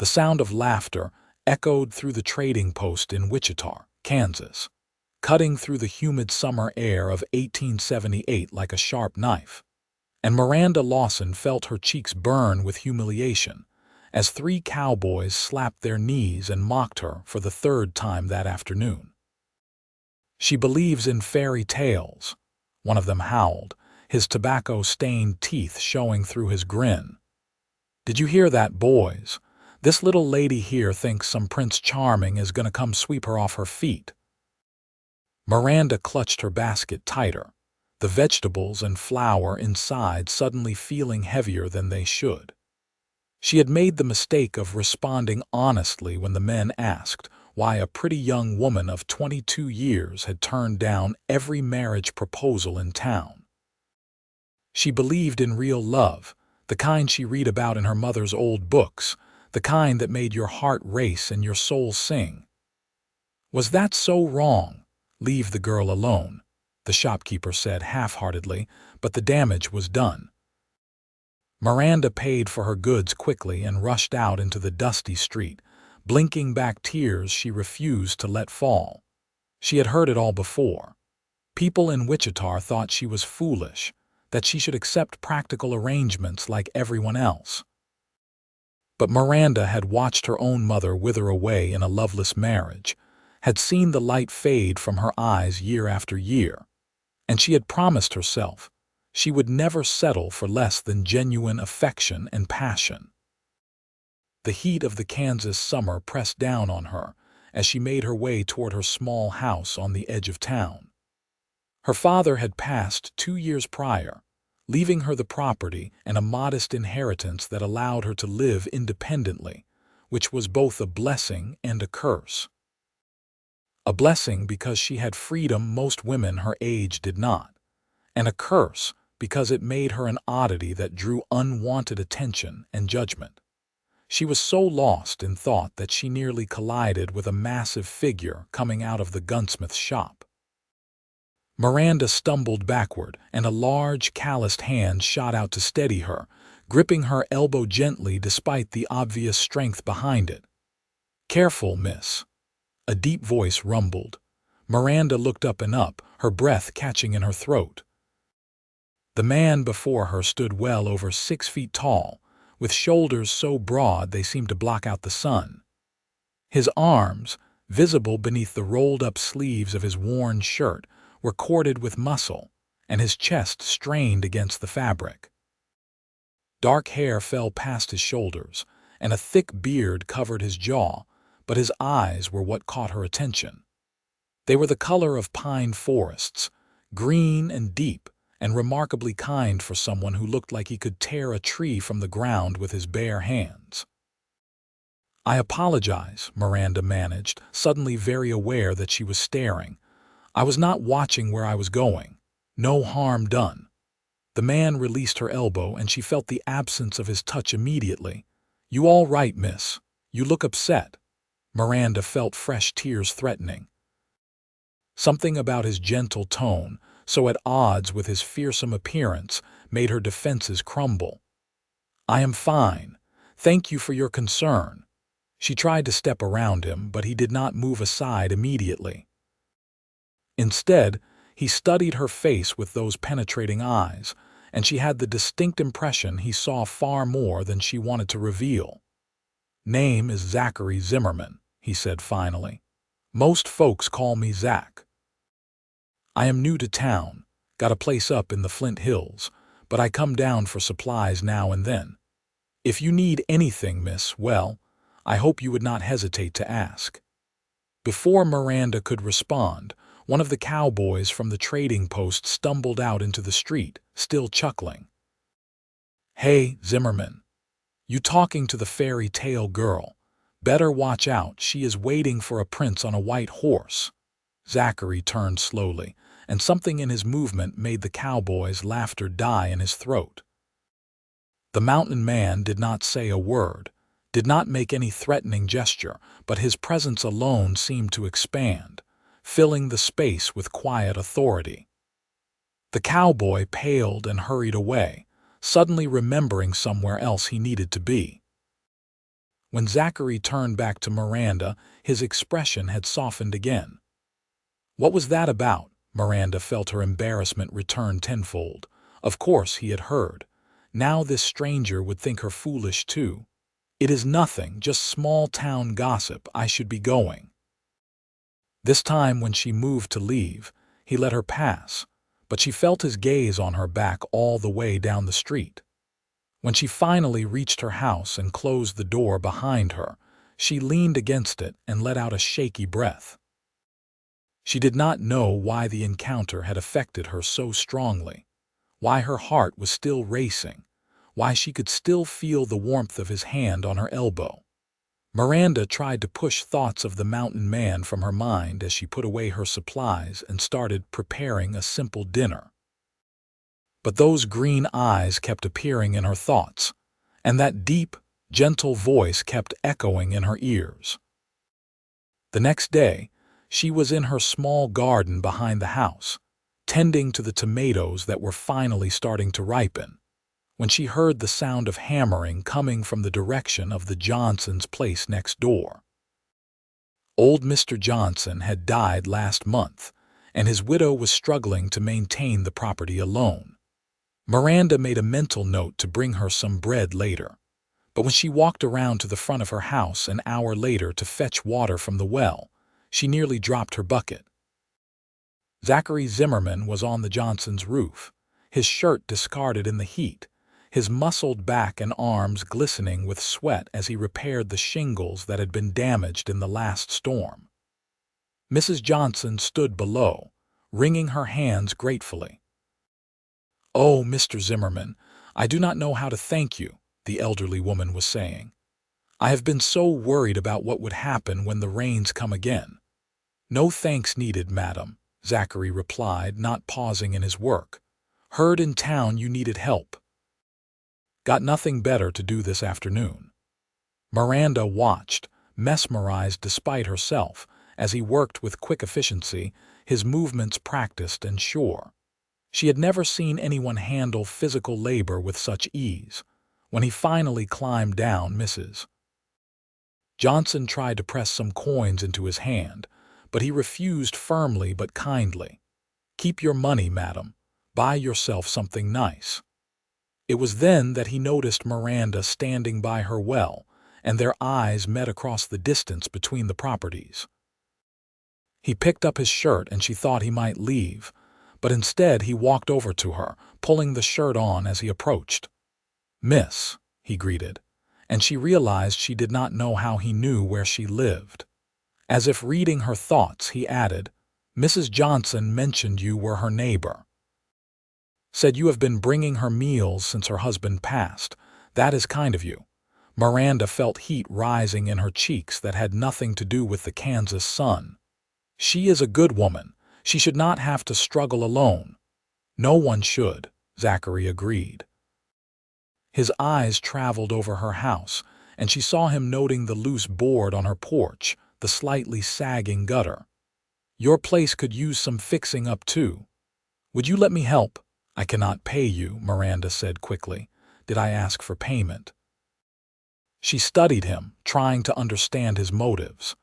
The sound of laughter echoed through the trading post in Wichita, Kansas, cutting through the humid summer air of 1878 like a sharp knife. And Miranda Lawson felt her cheeks burn with humiliation as three cowboys slapped their knees and mocked her for the third time that afternoon. "She believes in fairy tales," one of them howled, his tobacco-stained teeth showing through his grin. "Did you hear that, boys? This little lady here thinks some Prince Charming is going to come sweep her off her feet." Miranda clutched her basket tighter, the vegetables and flour inside suddenly feeling heavier than they should. She had made the mistake of responding honestly when the men asked why a pretty young woman of 22 years had turned down every marriage proposal in town. She believed in real love, the kind she read about in her mother's old books, the kind that made your heart race and your soul sing. "Was that so wrong? Leave the girl alone," the shopkeeper said half-heartedly, but the damage was done. Miranda paid for her goods quickly and rushed out into the dusty street, blinking back tears she refused to let fall. She had heard it all before. People in Wichita thought she was foolish, that she should accept practical arrangements like everyone else. But Miranda had watched her own mother wither away in a loveless marriage, had seen the light fade from her eyes year after year, and she had promised herself she would never settle for less than genuine affection and passion. The heat of the Kansas summer pressed down on her as she made her way toward her small house on the edge of town. Her father had passed 2 years prior, leaving her the property and a modest inheritance that allowed her to live independently, which was both a blessing and a curse. A blessing because she had freedom most women her age did not, and a curse because it made her an oddity that drew unwanted attention and judgment. She was so lost in thought that she nearly collided with a massive figure coming out of the gunsmith's shop. Miranda stumbled backward, and a large, calloused hand shot out to steady her, gripping her elbow gently despite the obvious strength behind it. "Careful, miss," a deep voice rumbled. Miranda looked up and up, her breath catching in her throat. The man before her stood well over 6 feet tall, with shoulders so broad they seemed to block out the sun. His arms, visible beneath the rolled-up sleeves of his worn shirt, were corded with muscle, and his chest strained against the fabric. Dark hair fell past his shoulders, and a thick beard covered his jaw, but his eyes were what caught her attention. They were the color of pine forests, green and deep, and remarkably kind for someone who looked like he could tear a tree from the ground with his bare hands. "I apologize," Miranda managed, suddenly very aware that she was staring. "I was not watching where I was going. No harm done." The man released her elbow, and she felt the absence of his touch immediately. "You all right, miss? You look upset." Miranda felt fresh tears threatening. Something about his gentle tone, so at odds with his fearsome appearance, made her defenses crumble. "I am fine. Thank you for your concern." She tried to step around him, but he did not move aside immediately. Instead, he studied her face with those penetrating eyes, and she had the distinct impression he saw far more than she wanted to reveal. "Name is Zachary Zimmerman," he said finally. "Most folks call me Zach. I am new to town, got a place up in the Flint Hills, but I come down for supplies now and then. If you need anything, miss, well, I hope you would not hesitate to ask." Before Miranda could respond, one of the cowboys from the trading post stumbled out into the street, still chuckling. "Hey, Zimmerman. You talking to the fairy tale girl. Better watch out, she is waiting for a prince on a white horse." Zachary turned slowly, and something in his movement made the cowboy's laughter die in his throat. The mountain man did not say a word, did not make any threatening gesture, but his presence alone seemed to expand, filling the space with quiet authority. The cowboy paled and hurried away, suddenly remembering somewhere else he needed to be. When Zachary turned back to Miranda, his expression had softened again. What was that about? Miranda felt her embarrassment return tenfold. Of course he had heard. Now this stranger would think her foolish too. It is nothing, just small-town gossip. I should be going. This time when she moved to leave, he let her pass, but she felt his gaze on her back all the way down the street. When she finally reached her house and closed the door behind her, she leaned against it and let out a shaky breath. She did not know why the encounter had affected her so strongly, why her heart was still racing, why she could still feel the warmth of his hand on her elbow. Miranda tried to push thoughts of the mountain man from her mind as she put away her supplies and started preparing a simple dinner. But those green eyes kept appearing in her thoughts, and that deep, gentle voice kept echoing in her ears. The next day, she was in her small garden behind the house, tending to the tomatoes that were finally starting to ripen, when she heard the sound of hammering coming from the direction of the Johnsons' place next door. Old Mr. Johnson had died last month, and his widow was struggling to maintain the property alone. Miranda made a mental note to bring her some bread later, but when she walked around to the front of her house an hour later to fetch water from the well, she nearly dropped her bucket. Zachary Zimmerman was on the Johnsons' roof, his shirt discarded in the heat, his muscled back and arms glistening with sweat as he repaired the shingles that had been damaged in the last storm. Mrs. Johnson stood below, wringing her hands gratefully. "Oh, Mr. Zimmerman, I do not know how to thank you," the elderly woman was saying. "I have been so worried about what would happen when the rains come again." "No thanks needed, madam," Zachary replied, not pausing in his work. "Heard in town you needed help. Got nothing better to do this afternoon." Miranda watched, mesmerized despite herself, as he worked with quick efficiency, his movements practiced and sure. She had never seen anyone handle physical labor with such ease. When he finally climbed down, Mrs. Johnson tried to press some coins into his hand, but he refused firmly but kindly. "Keep your money, madam. Buy yourself something nice." It was then that he noticed Miranda standing by her well, and their eyes met across the distance between the properties. He picked up his shirt and she thought he might leave, but instead he walked over to her, pulling the shirt on as he approached. "Miss," he greeted, and she realized she did not know how he knew where she lived. As if reading her thoughts, he added, "Mrs. Johnson mentioned you were her neighbor. Said you have been bringing her meals since her husband passed. That is kind of you." Miranda felt heat rising in her cheeks that had nothing to do with the Kansas sun. "She is a good woman. She should not have to struggle alone." "No one should," Zachary agreed. His eyes traveled over her house, and she saw him noting the loose board on her porch, the slightly sagging gutter. "Your place could use some fixing up too. Would you let me help?" "I cannot pay you," Miranda said quickly. "Did I ask for payment?" She studied him, trying to understand his motives.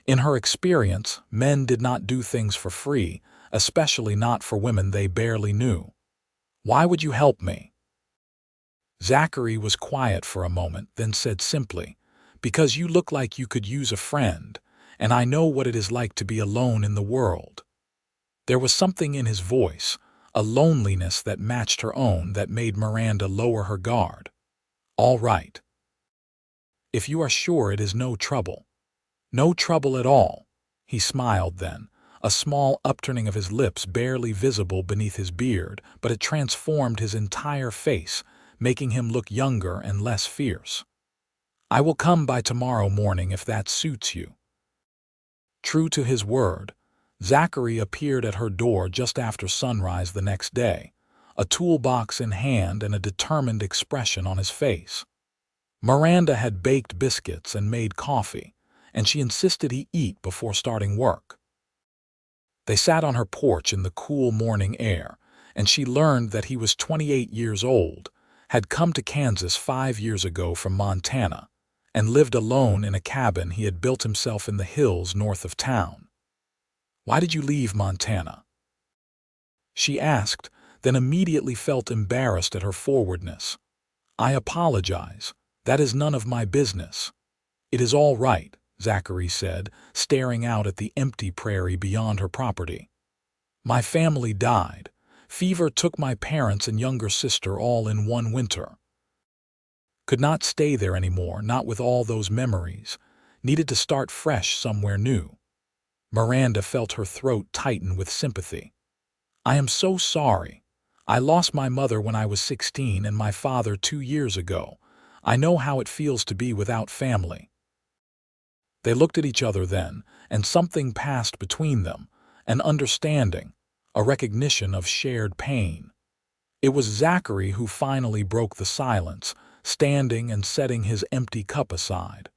In her experience, men did not do things for free, especially not for women they barely knew. "Why would you help me?" Zachary was quiet for a moment, then said simply, "Because you look like you could use a friend, and I know what it is like to be alone in the world." There was something in his voice, a loneliness that matched her own, that made Miranda lower her guard. "All right. If you are sure it is no trouble." "No trouble at all." He smiled then, a small upturning of his lips barely visible beneath his beard, but it transformed his entire face, making him look younger and less fierce. "I will come by tomorrow morning if that suits you." True to his word, Zachary appeared at her door just after sunrise the next day, a toolbox in hand and a determined expression on his face. Miranda had baked biscuits and made coffee, and she insisted he eat before starting work. They sat on her porch in the cool morning air, and she learned that he was 28 years old, had come to Kansas 5 years ago from Montana, and lived alone in a cabin he had built himself in the hills north of town. "Why did you leave Montana?" she asked, then immediately felt embarrassed at her forwardness. "I apologize. That is none of my business." "It is all right," Zachary said, staring out at the empty prairie beyond her property. "My family died. Fever took my parents and younger sister all in one winter. Could not stay there anymore, not with all those memories. Needed to start fresh somewhere new." Miranda felt her throat tighten with sympathy. "I am so sorry. I lost my mother when I was 16 and my father 2 years ago. I know how it feels to be without family." They looked at each other then, and something passed between them, an understanding, a recognition of shared pain. It was Zachary who finally broke the silence, standing and setting his empty cup aside.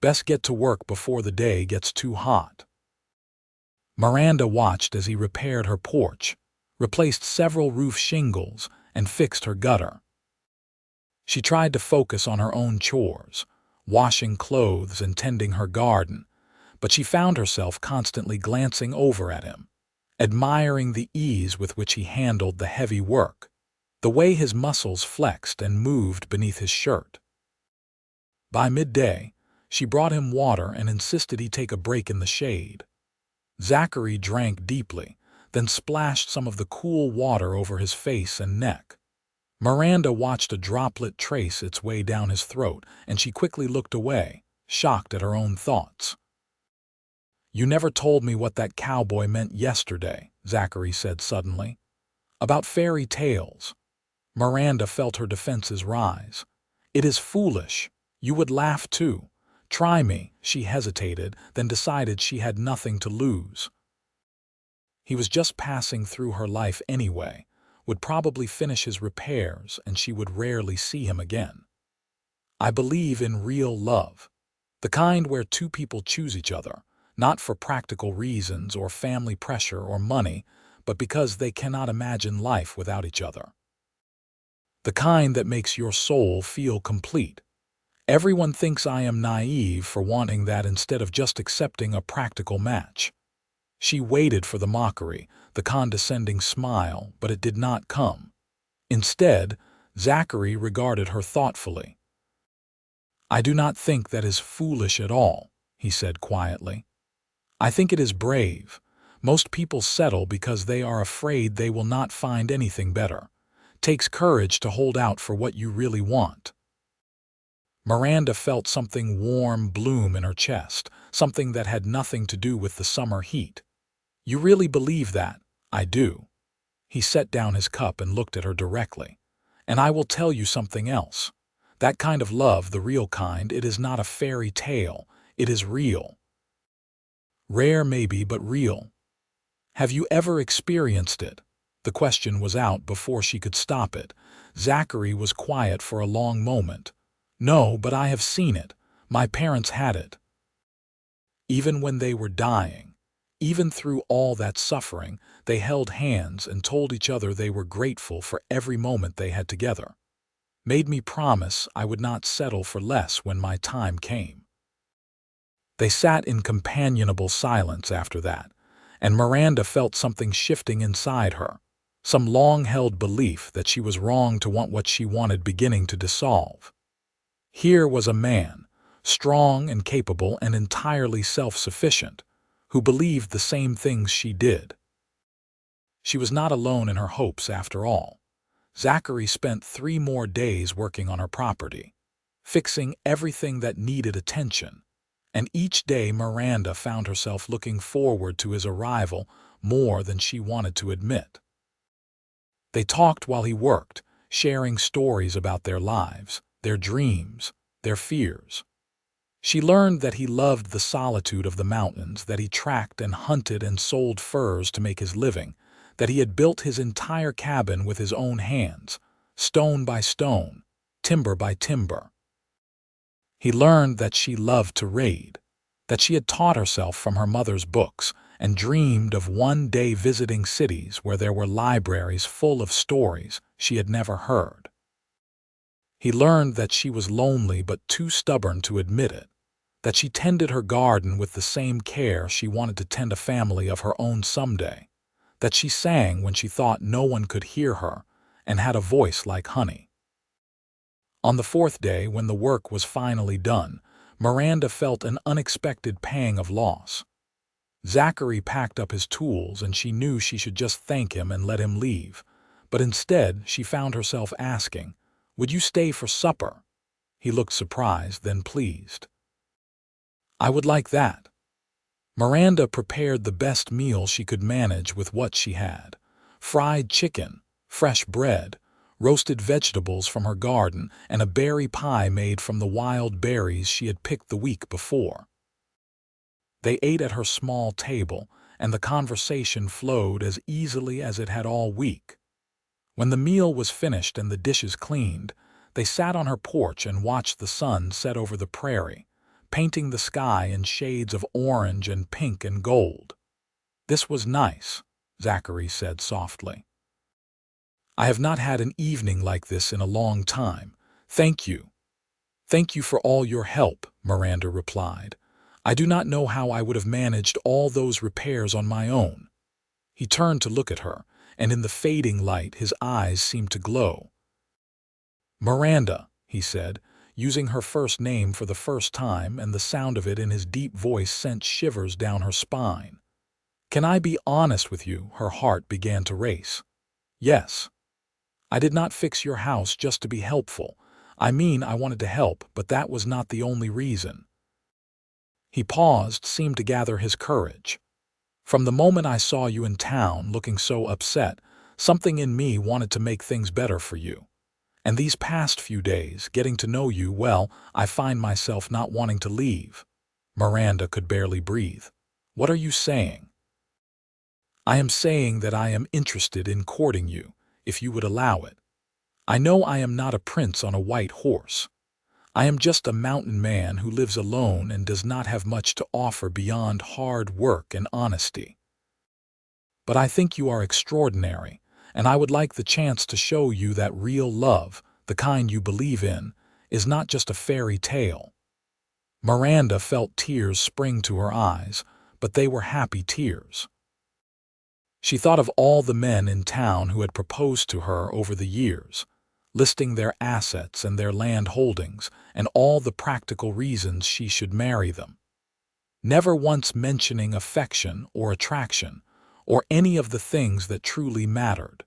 "Best get to work before the day gets too hot." Miranda watched as he repaired her porch, replaced several roof shingles, and fixed her gutter. She tried to focus on her own chores, washing clothes and tending her garden, but she found herself constantly glancing over at him, admiring the ease with which he handled the heavy work, the way his muscles flexed and moved beneath his shirt. By midday, she brought him water and insisted he take a break in the shade. Zachary drank deeply, then splashed some of the cool water over his face and neck. Miranda watched a droplet trace its way down his throat, and she quickly looked away, shocked at her own thoughts. "You never told me what that cowboy meant yesterday," Zachary said suddenly. "About fairy tales." Miranda felt her defenses rise. "It is foolish. You would laugh too. Try me." She hesitated, then decided she had nothing to lose. He was just passing through her life anyway, would probably finish his repairs, and she would rarely see him again. "I believe in real love, the kind where two people choose each other, not for practical reasons or family pressure or money, but because they cannot imagine life without each other. The kind that makes your soul feel complete. Everyone thinks I am naive for wanting that instead of just accepting a practical match." She waited for the mockery, the condescending smile, but it did not come. Instead, Zachary regarded her thoughtfully. "I do not think that is foolish at all," he said quietly. "I think it is brave. Most people settle because they are afraid they will not find anything better. Takes courage to hold out for what you really want." Miranda felt something warm bloom in her chest, something that had nothing to do with the summer heat. "You really believe that?" "I do." He set down his cup and looked at her directly. "And I will tell you something else. That kind of love, the real kind, it is not a fairy tale. It is real. Rare maybe, but real. Have you ever experienced it?" The question was out before she could stop it. Zachary was quiet for a long moment. "No, but I have seen it. My parents had it. Even when they were dying. Even through all that suffering, they held hands and told each other they were grateful for every moment they had together. Made me promise I would not settle for less when my time came." They sat in companionable silence after that, and Miranda felt something shifting inside her, some long-held belief that she was wrong to want what she wanted beginning to dissolve. Here was a man, strong and capable and entirely self-sufficient, who believed the same things she did. She was not alone in her hopes after all. Zachary spent 3 more days working on her property, fixing everything that needed attention, and each day Miranda found herself looking forward to his arrival more than she wanted to admit. They talked while he worked, sharing stories about their lives, their dreams, their fears. She learned that he loved the solitude of the mountains, that he tracked and hunted and sold furs to make his living, that he had built his entire cabin with his own hands, stone by stone, timber by timber. He learned that she loved to read, that she had taught herself from her mother's books, and dreamed of one day visiting cities where there were libraries full of stories she had never heard. He learned that she was lonely but too stubborn to admit it, that she tended her garden with the same care she wanted to tend a family of her own someday, that she sang when she thought no one could hear her and had a voice like honey. On the fourth day, when the work was finally done, Miranda felt an unexpected pang of loss. Zachary packed up his tools and she knew she should just thank him and let him leave, but instead she found herself asking, "Would you stay for supper?" He looked surprised, then pleased. "I would like that." Miranda prepared the best meal she could manage with what she had: fried chicken, fresh bread, roasted vegetables from her garden, and a berry pie made from the wild berries she had picked the week before. They ate at her small table, and the conversation flowed as easily as it had all week. When the meal was finished and the dishes cleaned, they sat on her porch and watched the sun set over the prairie, painting the sky in shades of orange and pink and gold. "This was nice," Zachary said softly. "I have not had an evening like this in a long time. Thank you." "Thank you for all your help," Miranda replied. "I do not know how I would have managed all those repairs on my own." He turned to look at her, and in the fading light his eyes seemed to glow. "Miranda," he said, using her first name for the first time, and the sound of it in his deep voice sent shivers down her spine. "Can I be honest with you?" Her heart began to race. "Yes. I did not fix your house just to be helpful. I mean, I wanted to help, but that was not the only reason." He paused, seemed to gather his courage. "From the moment I saw you in town looking so upset, something in me wanted to make things better for you. And these past few days, getting to know you, well, I find myself not wanting to leave." Miranda could barely breathe. "What are you saying?" "I am saying that I am interested in courting you, if you would allow it. I know I am not a prince on a white horse. I am just a mountain man who lives alone and does not have much to offer beyond hard work and honesty. But I think you are extraordinary, and I would like the chance to show you that real love, the kind you believe in, is not just a fairy tale." Miranda felt tears spring to her eyes, but they were happy tears. She thought of all the men in town who had proposed to her over the years, listing their assets and their land holdings and all the practical reasons she should marry them, never once mentioning affection or attraction or any of the things that truly mattered.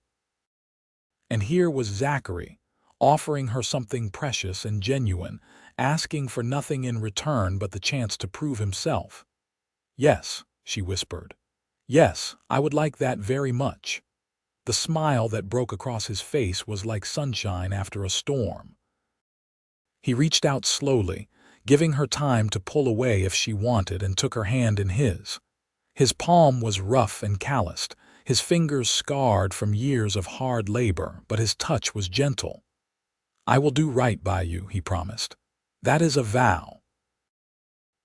And here was Zachary, offering her something precious and genuine, asking for nothing in return but the chance to prove himself. "Yes," she whispered. "Yes, I would like that very much." The smile that broke across his face was like sunshine after a storm. He reached out slowly, giving her time to pull away if she wanted, and took her hand in his. His palm was rough and calloused, his fingers scarred from years of hard labor, but his touch was gentle. "I will do right by you," he promised. "That is a vow."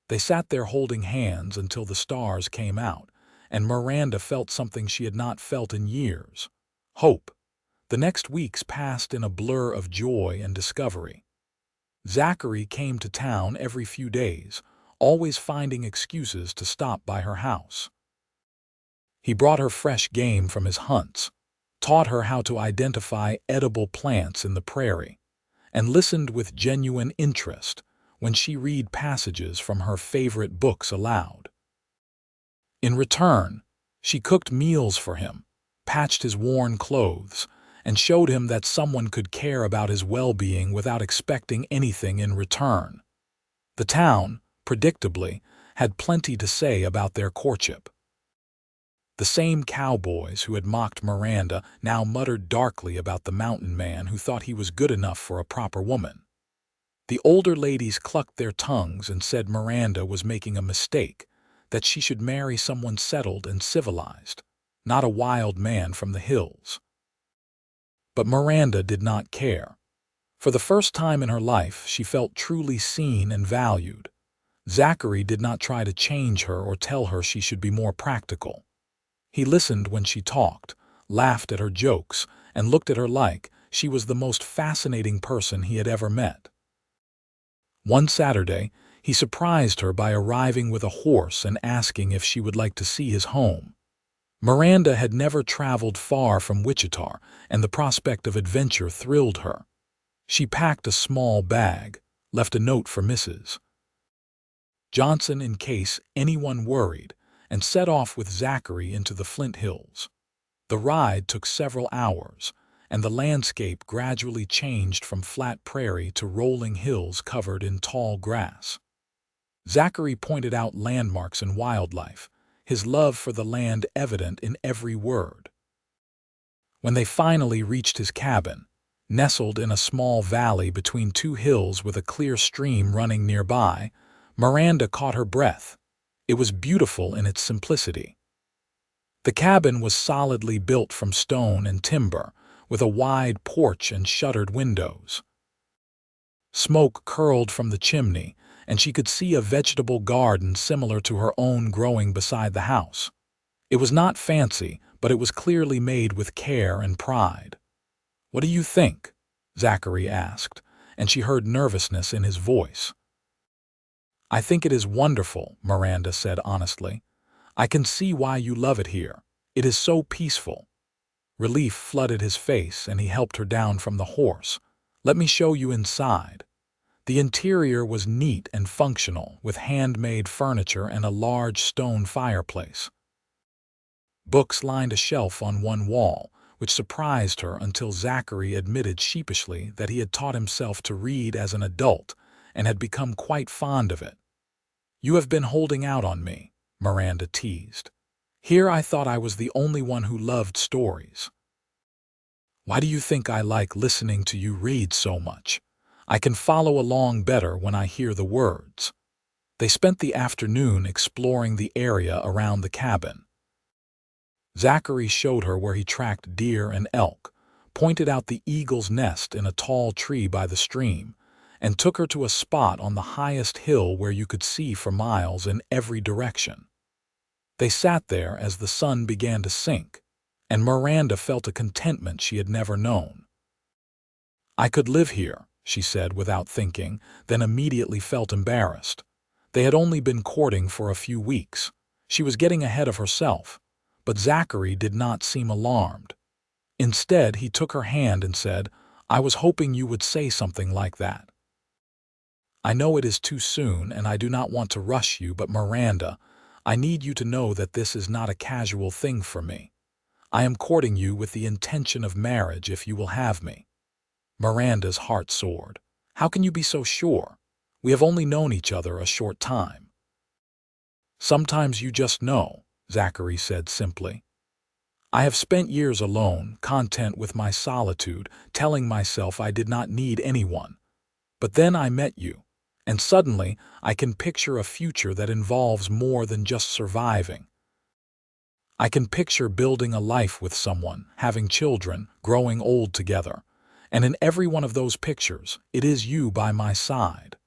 They sat there holding hands until the stars came out, and Miranda felt something she had not felt in years: hope. The next weeks passed in a blur of joy and discovery. Zachary came to town every few days, always finding excuses to stop by her house. He brought her fresh game from his hunts, taught her how to identify edible plants in the prairie, and listened with genuine interest when she read passages from her favorite books aloud. In return, she cooked meals for him, patched his worn clothes, and showed him that someone could care about his well-being without expecting anything in return. The town, predictably, had plenty to say about their courtship. The same cowboys who had mocked Miranda now muttered darkly about the mountain man who thought he was good enough for a proper woman. The older ladies clucked their tongues and said Miranda was making a mistake, that she should marry someone settled and civilized, not a wild man from the hills. But Miranda did not care. For the first time in her life, she felt truly seen and valued. Zachary did not try to change her or tell her she should be more practical. He listened when she talked, laughed at her jokes, and looked at her like She was the most fascinating person he had ever met. One Saturday, he surprised her by arriving with a horse and asking if she would like to see his home. Miranda had never traveled far from Wichita, and the prospect of adventure thrilled her. She packed a small bag, left a note for Mrs. Johnson in case anyone worried, and set off with Zachary into the Flint Hills. The ride took several hours, and the landscape gradually changed from flat prairie to rolling hills covered in tall grass. Zachary pointed out landmarks and wildlife, his love for the land evident in every word. When they finally reached his cabin, nestled in a small valley between two hills with a clear stream running nearby, Miranda caught her breath. It was beautiful in its simplicity. The cabin was solidly built from stone and timber, with a wide porch and shuttered windows. Smoke curled from the chimney, and she could see a vegetable garden similar to her own growing beside the house. It was not fancy, but it was clearly made with care and pride. "What do you think?" Zachary asked, and she heard nervousness in his voice. "I think it is wonderful," Miranda said honestly. "I can see why you love it here. It is so peaceful." Relief flooded his face, and he helped her down from the horse. "Let me show you inside." The interior was neat and functional, with handmade furniture and a large stone fireplace. Books lined a shelf on one wall, which surprised her until Zachary admitted sheepishly that he had taught himself to read as an adult and had become quite fond of it. "You have been holding out on me," Miranda teased. "Here I thought I was the only one who loved stories." "Why do you think I like listening to you read so much? I can follow along better when I hear the words." They spent the afternoon exploring the area around the cabin. Zachary showed her where he tracked deer and elk, pointed out the eagle's nest in a tall tree by the stream, and took her to a spot on the highest hill where you could see for miles in every direction. They sat there as the sun began to sink, and Miranda felt a contentment she had never known. "I could live here," she said without thinking, then immediately felt embarrassed. They had only been courting for a few weeks. She was getting ahead of herself, but Zachary did not seem alarmed. Instead, he took her hand and said, "I was hoping you would say something like that. I know it is too soon and I do not want to rush you, but Miranda, I need you to know that this is not a casual thing for me. I am courting you with the intention of marriage if you will have me." Miranda's heart soared. "How can you be so sure? We have only known each other a short time." "Sometimes you just know," Zachary said simply. "I have spent years alone, content with my solitude, telling myself I did not need anyone. But then I met you, and suddenly I can picture a future that involves more than just surviving. I can picture building a life with someone, having children, growing old together. And in every one of those pictures, it is you by my side."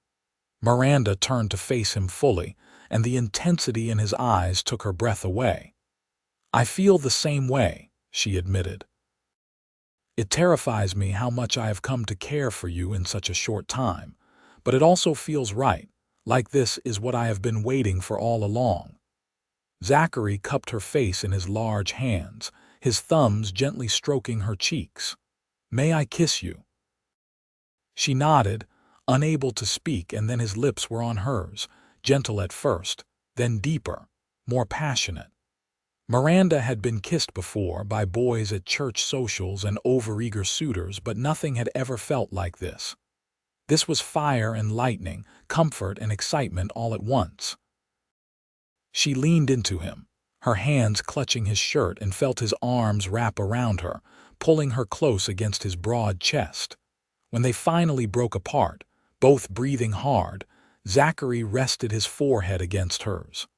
Miranda turned to face him fully, and the intensity in his eyes took her breath away. "I feel the same way," she admitted. "It terrifies me how much I have come to care for you in such a short time, but it also feels right, like this is what I have been waiting for all along." Zachary cupped her face in his large hands, his thumbs gently stroking her cheeks. "May I kiss you?" She nodded, unable to speak, and then his lips were on hers, gentle at first, then deeper, more passionate. Miranda had been kissed before by boys at church socials and overeager suitors, but nothing had ever felt like this. This was fire and lightning, comfort and excitement all at once. She leaned into him, her hands clutching his shirt, and felt his arms wrap around her, pulling her close against his broad chest. When they finally broke apart, both breathing hard, Zachary rested his forehead against hers.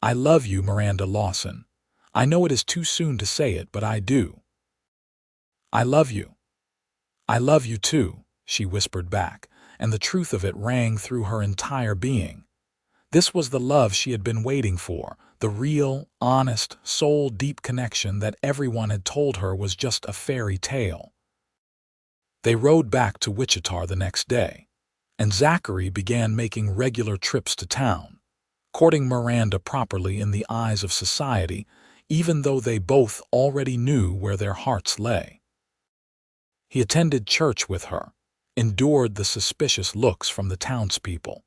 "I love you, Miranda Lawson. I know it is too soon to say it, but I do." "I love you." "I love you too," she whispered back, and the truth of it rang through her entire being. This was the love she had been waiting for, the real, honest, soul-deep connection that everyone had told her was just a fairy tale. They rode back to Wichita the next day, and Zachary began making regular trips to town, courting Miranda properly in the eyes of society, even though they both already knew where their hearts lay. He attended church with her, endured the suspicious looks from the townspeople,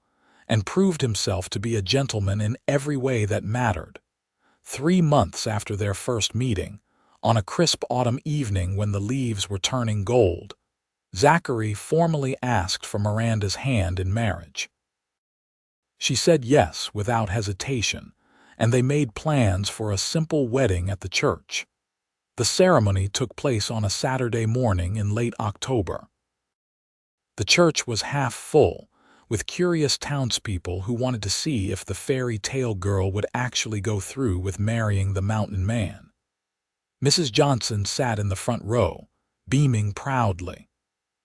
and proved himself to be a gentleman in every way that mattered. 3 months after their first meeting, on a crisp autumn evening when the leaves were turning gold, Zachary formally asked for Miranda's hand in marriage. She said yes without hesitation, and they made plans for a simple wedding at the church. The ceremony took place on a Saturday morning in late October. The church was half full, with curious townspeople who wanted to see if the fairy tale girl would actually go through with marrying the mountain man. Mrs. Johnson sat in the front row, beaming proudly.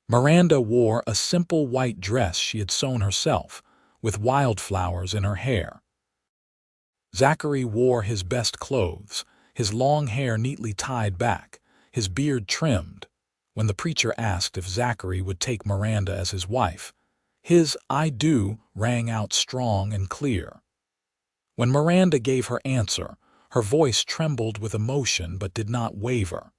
Miranda wore a simple white dress she had sewn herself, with wildflowers in her hair. Zachary wore his best clothes, his long hair neatly tied back, his beard trimmed. When the preacher asked if Zachary would take Miranda as his wife, his "I do" rang out strong and clear. When Miranda gave her answer, her voice trembled with emotion but did not waver.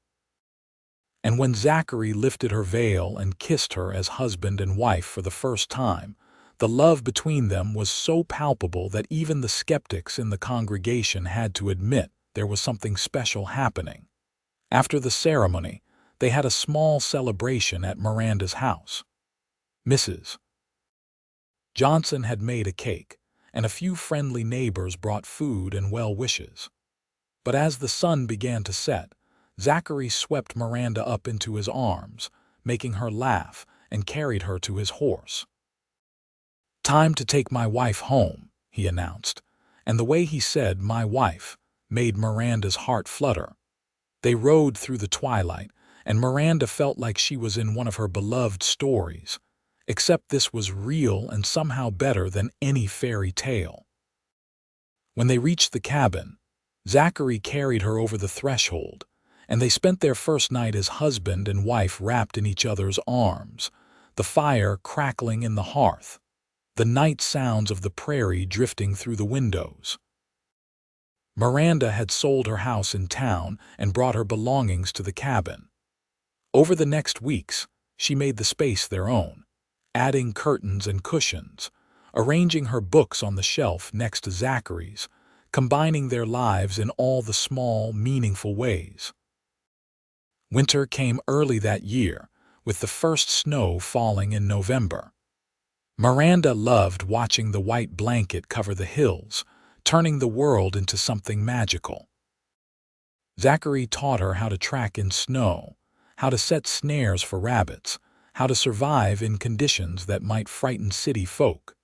And when Zachary lifted her veil and kissed her as husband and wife for the first time, the love between them was so palpable that even the skeptics in the congregation had to admit there was something special happening. After the ceremony, they had a small celebration at Miranda's house. Mrs. Johnson had made a cake, and a few friendly neighbors brought food and well wishes. But as the sun began to set, Zachary swept Miranda up into his arms, making her laugh, and carried her to his horse. "Time to take my wife home," he announced, and the way he said "my wife" made Miranda's heart flutter. They rode through the twilight, and Miranda felt like she was in one of her beloved stories, except this was real and somehow better than any fairy tale. When they reached the cabin, Zachary carried her over the threshold, and they spent their first night as husband and wife wrapped in each other's arms, the fire crackling in the hearth, the night sounds of the prairie drifting through the windows. Miranda had sold her house in town and brought her belongings to the cabin. Over the next weeks, she made the space their own, adding curtains and cushions, arranging her books on the shelf next to Zachary's, combining their lives in all the small, meaningful ways. Winter came early that year, with the first snow falling in November. Miranda loved watching the white blanket cover the hills, turning the world into something magical. Zachary taught her how to track in snow, how to set snares for rabbits, how to survive in conditions that might frighten city folk.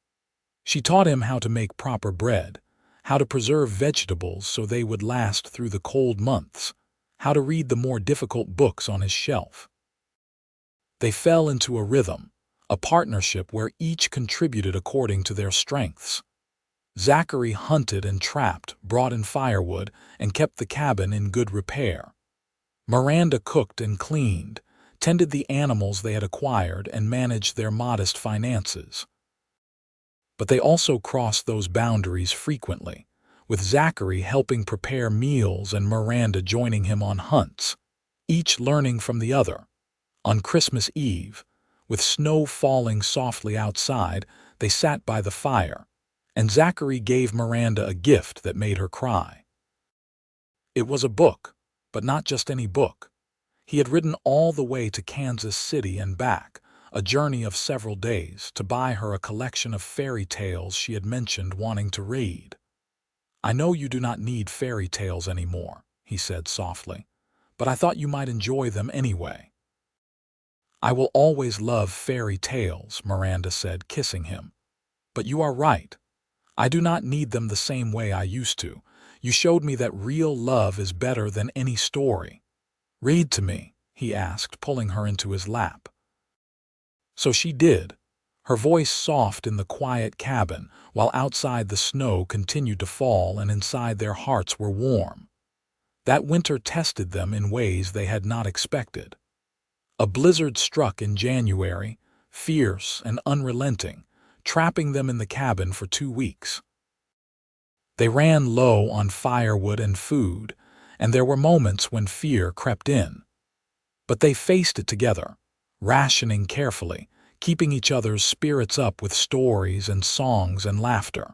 She taught him how to make proper bread, how to preserve vegetables so they would last through the cold months, how to read the more difficult books on his shelf. They fell into a rhythm, a partnership where each contributed according to their strengths. Zachary hunted and trapped, brought in firewood, and kept the cabin in good repair. Miranda cooked and cleaned, tended the animals they had acquired, and managed their modest finances. But they also crossed those boundaries frequently, with Zachary helping prepare meals and Miranda joining him on hunts, each learning from the other. On Christmas Eve, with snow falling softly outside, they sat by the fire, and Zachary gave Miranda a gift that made her cry. It was a book, but not just any book. He had ridden all the way to Kansas City and back, a journey of several days, to buy her a collection of fairy tales she had mentioned wanting to read. "I know you do not need fairy tales anymore," he said softly, "but I thought you might enjoy them anyway." "I will always love fairy tales," Miranda said, kissing him. "But you are right. I do not need them the same way I used to. You showed me that real love is better than any story." "Read to me," he asked, pulling her into his lap. So she did, her voice soft in the quiet cabin, while outside the snow continued to fall and inside their hearts were warm. That winter tested them in ways they had not expected. A blizzard struck in January, fierce and unrelenting, trapping them in the cabin for 2 weeks. They ran low on firewood and food, and there were moments when fear crept in. But they faced it together, rationing carefully, keeping each other's spirits up with stories and songs and laughter.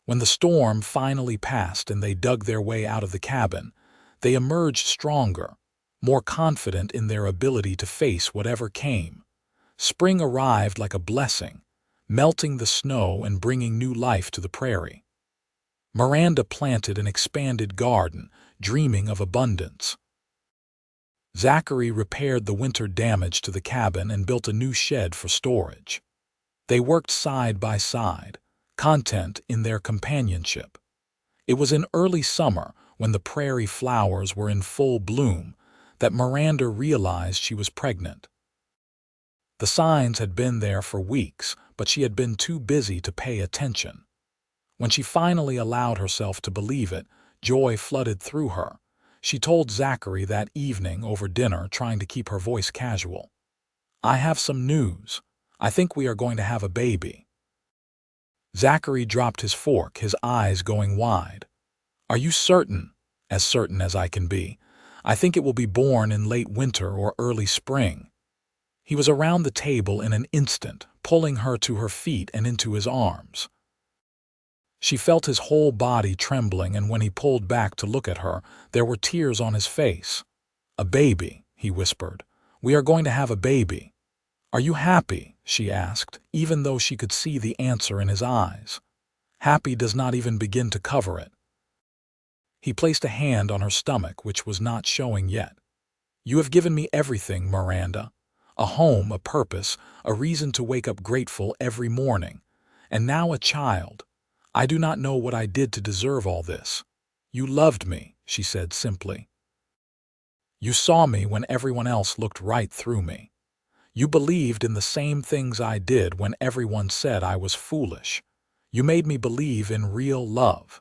When the storm finally passed and they dug their way out of the cabin, they emerged stronger, more confident in their ability to face whatever came. Spring arrived like a blessing, melting the snow and bringing new life to the prairie. Miranda planted an expanded garden, dreaming of abundance. Zachary repaired the winter damage to the cabin and built a new shed for storage. They worked side by side, content in their companionship. It was in early summer, when the prairie flowers were in full bloom, that Miranda realized she was pregnant. The signs had been there for weeks, but she had been too busy to pay attention. When she finally allowed herself to believe it, joy flooded through her. She told Zachary that evening over dinner, trying to keep her voice casual. "I have some news. I think we are going to have a baby." Zachary dropped his fork, his eyes going wide. "Are you certain?" "As certain as I can be. I think it will be born in late winter or early spring." He was around the table in an instant, pulling her to her feet and into his arms. She felt his whole body trembling, and when he pulled back to look at her, there were tears on his face. "A baby," he whispered. "We are going to have a baby." "Are you happy?" she asked, even though she could see the answer in his eyes. Happy does not even begin to cover it. He placed a hand on her stomach, which was not showing yet. "You have given me everything, Miranda. A home, a purpose, a reason to wake up grateful every morning. And now a child. I do not know what I did to deserve all this." "You loved me," she said simply. "You saw me when everyone else looked right through me. You believed in the same things I did when everyone said I was foolish. You made me believe in real love."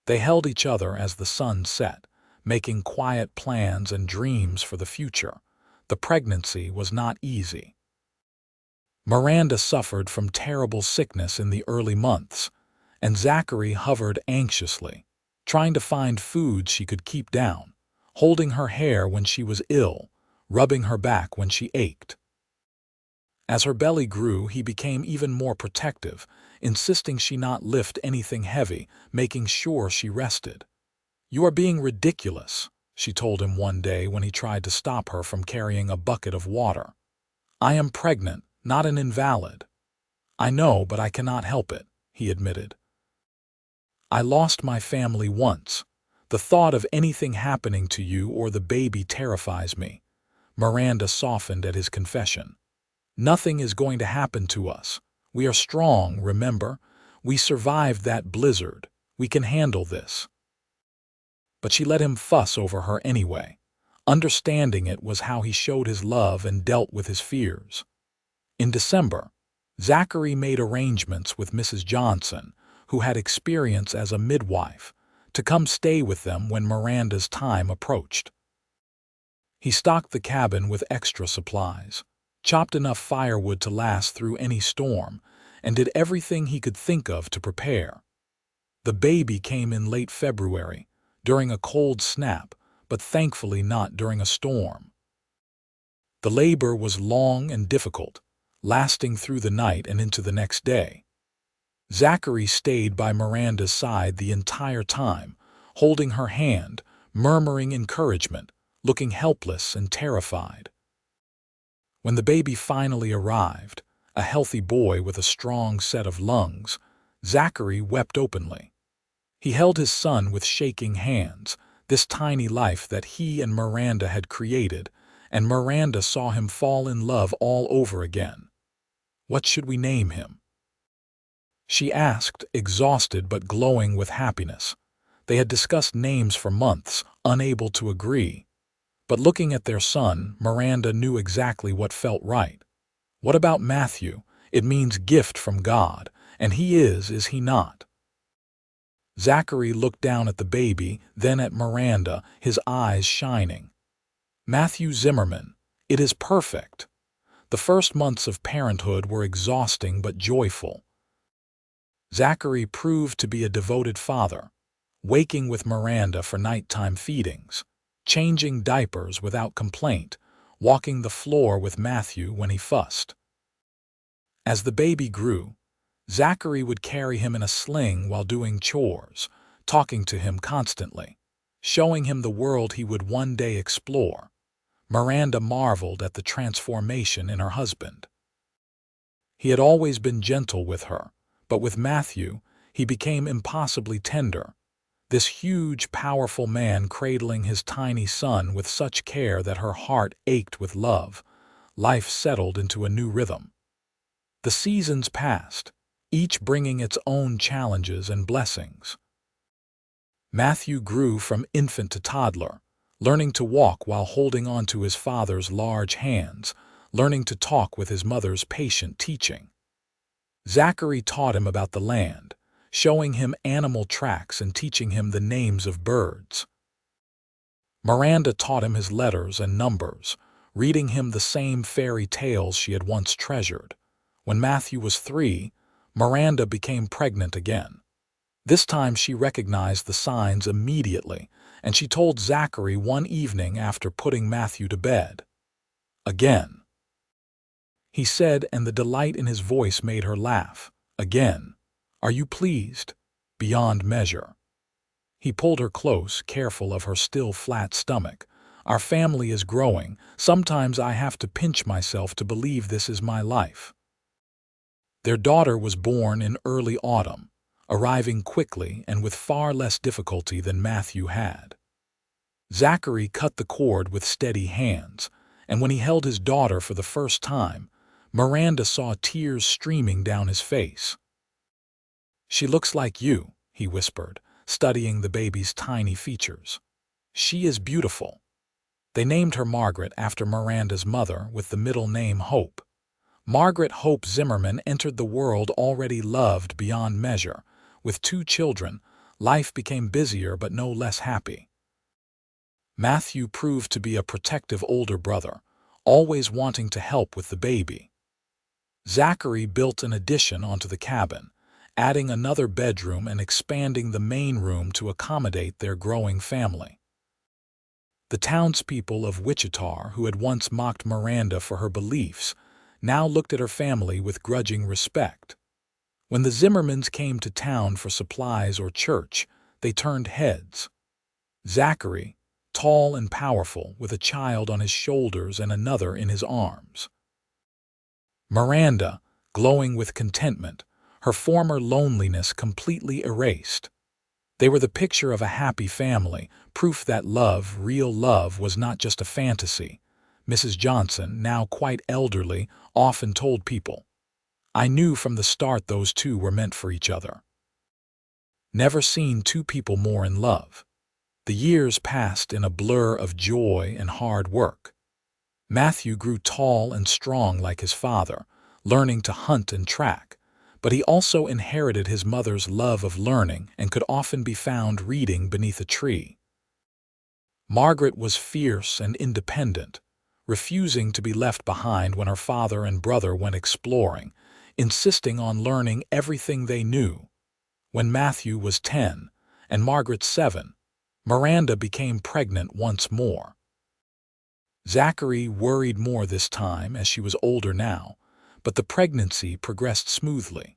They held each other as the sun set, making quiet plans and dreams for the future. The pregnancy was not easy. Miranda suffered from terrible sickness in the early months, and Zachary hovered anxiously, trying to find food she could keep down, holding her hair when she was ill, rubbing her back when she ached. As her belly grew, he became even more protective, insisting she not lift anything heavy, making sure she rested. "You are being ridiculous," she told him one day when he tried to stop her from carrying a bucket of water. "I am pregnant, not an invalid." "I know, but I cannot help it," he admitted. "I lost my family once. The thought of anything happening to you or the baby terrifies me." Miranda softened at his confession. "Nothing is going to happen to us. We are strong, remember? We survived that blizzard. We can handle this." But she let him fuss over her anyway. Understanding it was how he showed his love and dealt with his fears. In December, Zachary made arrangements with Mrs. Johnson, who had experience as a midwife, to come stay with them when Miranda's time approached. He stocked the cabin with extra supplies, chopped enough firewood to last through any storm, and did everything he could think of to prepare. The baby came in late February, during a cold snap, but thankfully not during a storm. The labor was long and difficult, lasting through the night and into the next day. Zachary stayed by Miranda's side the entire time, holding her hand, murmuring encouragement, looking helpless and terrified. When the baby finally arrived, a healthy boy with a strong set of lungs, Zachary wept openly. He held his son with shaking hands, this tiny life that he and Miranda had created, and Miranda saw him fall in love all over again. "What should we name him?" she asked, exhausted but glowing with happiness. They had discussed names for months, unable to agree. But looking at their son, Miranda knew exactly what felt right. "What about Matthew? It means gift from God, and he is he not?" Zachary looked down at the baby, then at Miranda, his eyes shining. "Matthew Zimmerman. It is perfect. The first months of parenthood were exhausting but joyful. Zachary proved to be a devoted father, waking with Miranda for nighttime feedings, changing diapers without complaint, walking the floor with Matthew when he fussed. As the baby grew, Zachary would carry him in a sling while doing chores, talking to him constantly, showing him the world he would one day explore. Miranda marveled at the transformation in her husband. He had always been gentle with her, but with Matthew, he became impossibly tender. This huge, powerful man cradling his tiny son with such care that her heart ached with love. Life settled into a new rhythm. The seasons passed, each bringing its own challenges and blessings. Matthew grew from infant to toddler, learning to walk while holding on to his father's large hands, learning to talk with his mother's patient teaching. Zachary taught him about the land, showing him animal tracks and teaching him the names of birds. Miranda taught him his letters and numbers, reading him the same fairy tales she had once treasured. When Matthew was 3, Miranda became pregnant again. This time she recognized the signs immediately, and she told Zachary one evening after putting Matthew to bed. Again. He said, and the delight in his voice made her laugh. Again. Are you pleased? Beyond measure. He pulled her close, careful of her still flat stomach. Our family is growing. Sometimes I have to pinch myself to believe this is my life. Their daughter was born in early autumn, arriving quickly and with far less difficulty than Matthew had. Zachary cut the cord with steady hands, and when he held his daughter for the first time, Miranda saw tears streaming down his face. She looks like you, he whispered, studying the baby's tiny features. She is beautiful. They named her Margaret after Miranda's mother with the middle name Hope. Margaret Hope Zimmerman entered the world already loved beyond measure. With 2 children, life became busier but no less happy. Matthew proved to be a protective older brother, always wanting to help with the baby. Zachary built an addition onto the cabin, adding another bedroom and expanding the main room to accommodate their growing family. The townspeople of Wichita, who had once mocked Miranda for her beliefs, now looked at her family with grudging respect. When the Zimmermans came to town for supplies or church, they turned heads. Zachary, tall and powerful, with a child on his shoulders and another in his arms. Miranda, glowing with contentment, her former loneliness completely erased. They were the picture of a happy family, proof that love, real love, was not just a fantasy. Mrs. Johnson, now quite elderly, often told people, "I knew from the start those 2 were meant for each other." Never seen 2 people more in love. The years passed in a blur of joy and hard work. Matthew grew tall and strong like his father, learning to hunt and track, but he also inherited his mother's love of learning and could often be found reading beneath a tree. Margaret was fierce and independent, refusing to be left behind when her father and brother went exploring, insisting on learning everything they knew. When Matthew was 10 and Margaret 7, Miranda became pregnant once more. Zachary worried more this time as she was older now, but the pregnancy progressed smoothly.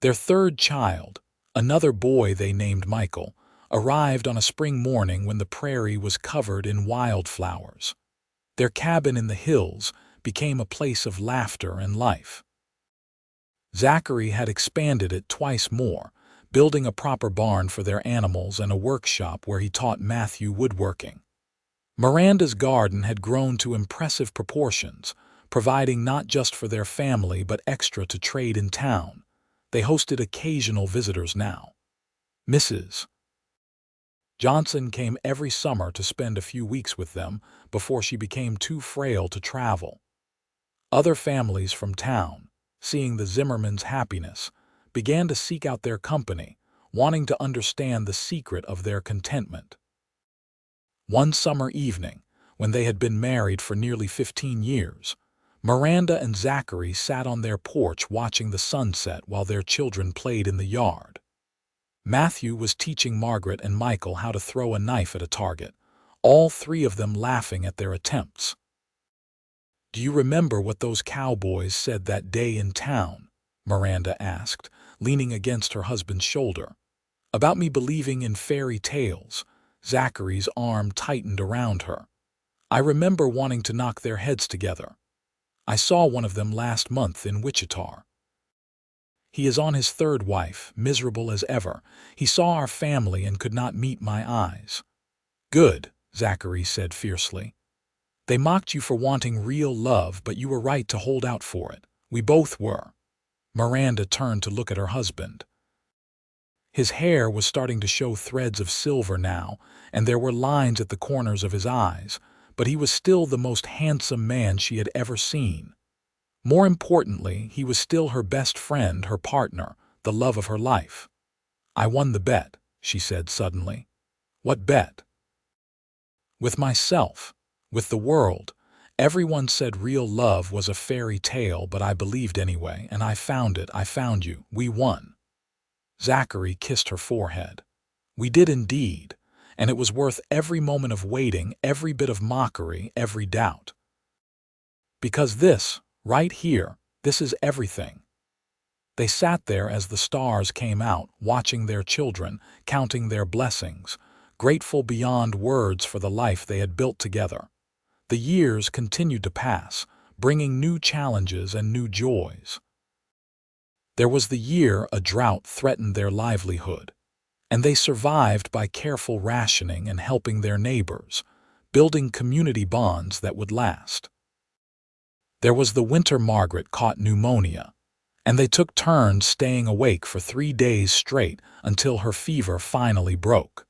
Their 3rd child, another boy they named Michael, arrived on a spring morning when the prairie was covered in wildflowers. Their cabin in the hills became a place of laughter and life. Zachary had expanded it twice more, building a proper barn for their animals and a workshop where he taught Matthew woodworking. Miranda's garden had grown to impressive proportions, providing not just for their family but extra to trade in town. They hosted occasional visitors now. Mrs. Johnson came every summer to spend a few weeks with them before she became too frail to travel. Other families from town, seeing the Zimmermans' happiness, began to seek out their company, wanting to understand the secret of their contentment. One summer evening, when they had been married for nearly 15 years, Miranda and Zachary sat on their porch watching the sunset while their children played in the yard. Matthew was teaching Margaret and Michael how to throw a knife at a target, all three of them laughing at their attempts. "Do you remember what those cowboys said that day in town?" Miranda asked, leaning against her husband's shoulder. "About me believing in fairy tales." Zachary's arm tightened around her. "I remember wanting to knock their heads together. I saw one of them last month in Wichita. He is on his third wife, miserable as ever. He saw our family and could not meet my eyes." "Good," Zachary said fiercely. "They mocked you for wanting real love, but you were right to hold out for it. We both were." Miranda turned to look at her husband. His hair was starting to show threads of silver now, and there were lines at the corners of his eyes, but he was still the most handsome man she had ever seen. More importantly, he was still her best friend, her partner, the love of her life. "I won the bet," she said suddenly. "What bet?" "With myself. With the world. Everyone said real love was a fairy tale, but I believed anyway, and I found it. I found you. We won." Zachary kissed her forehead. "We did indeed, and it was worth every moment of waiting, every bit of mockery, every doubt. Because this, right here, this is everything." They sat there as the stars came out, watching their children, counting their blessings, grateful beyond words for the life they had built together. The years continued to pass, bringing new challenges and new joys. There was the year a drought threatened their livelihood, and they survived by careful rationing and helping their neighbors, building community bonds that would last. There was the winter Margaret caught pneumonia, and they took turns staying awake for 3 days straight until her fever finally broke.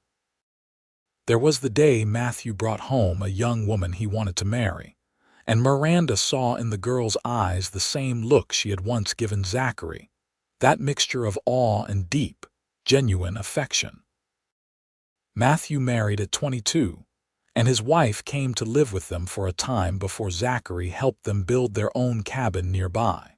There was the day Matthew brought home a young woman he wanted to marry, and Miranda saw in the girl's eyes the same look she had once given Zachary, that mixture of awe and deep, genuine affection. Matthew married at 22, and his wife came to live with them for a time before Zachary helped them build their own cabin nearby.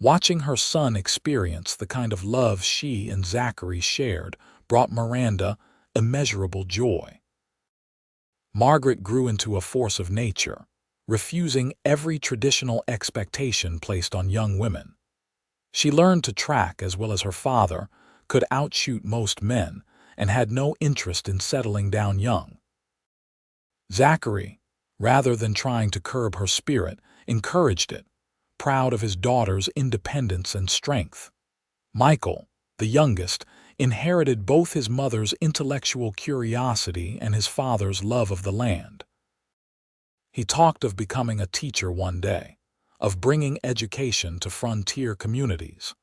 Watching her son experience the kind of love she and Zachary shared brought Miranda immeasurable joy. Margaret grew into a force of nature, refusing every traditional expectation placed on young women. She learned to track as well as her father, could outshoot most men, and had no interest in settling down young. Zachary, rather than trying to curb her spirit, encouraged it, proud of his daughter's independence and strength. Michael, the youngest, inherited both his mother's intellectual curiosity and his father's love of the land. He talked of becoming a teacher one day, of bringing education to frontier communities.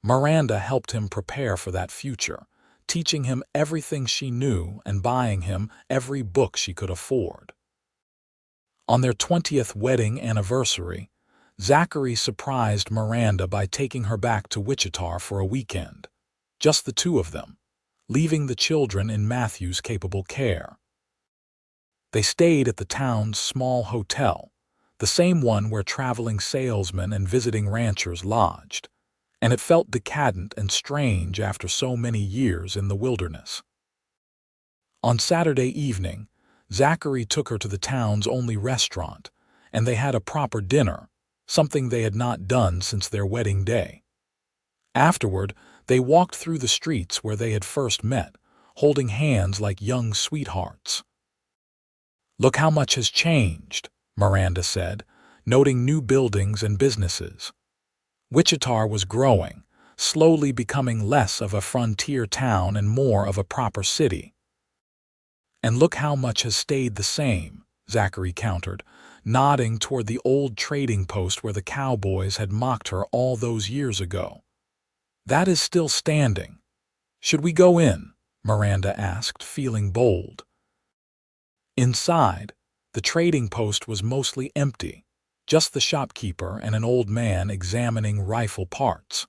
Miranda helped him prepare for that future, teaching him everything she knew and buying him every book she could afford. On their 20th wedding anniversary, Zachary surprised Miranda by taking her back to Wichita for a weekend, just the two of them, leaving the children in Matthew's capable care. They stayed at the town's small hotel, the same one where traveling salesmen and visiting ranchers lodged, and it felt decadent and strange after so many years in the wilderness. On Saturday evening, Zachary took her to the town's only restaurant, and they had a proper dinner, something they had not done since their wedding day. Afterward, they walked through the streets where they had first met, holding hands like young sweethearts. "Look how much has changed," Miranda said, noting new buildings and businesses. Wichita was growing, slowly becoming less of a frontier town and more of a proper city. "And look how much has stayed the same," Zachary countered, nodding toward the old trading post where the cowboys had mocked her all those years ago. "That is still standing." "Should we go in?" Miranda asked, feeling bold. Inside, the trading post was mostly empty, just the shopkeeper and an old man examining rifle parts.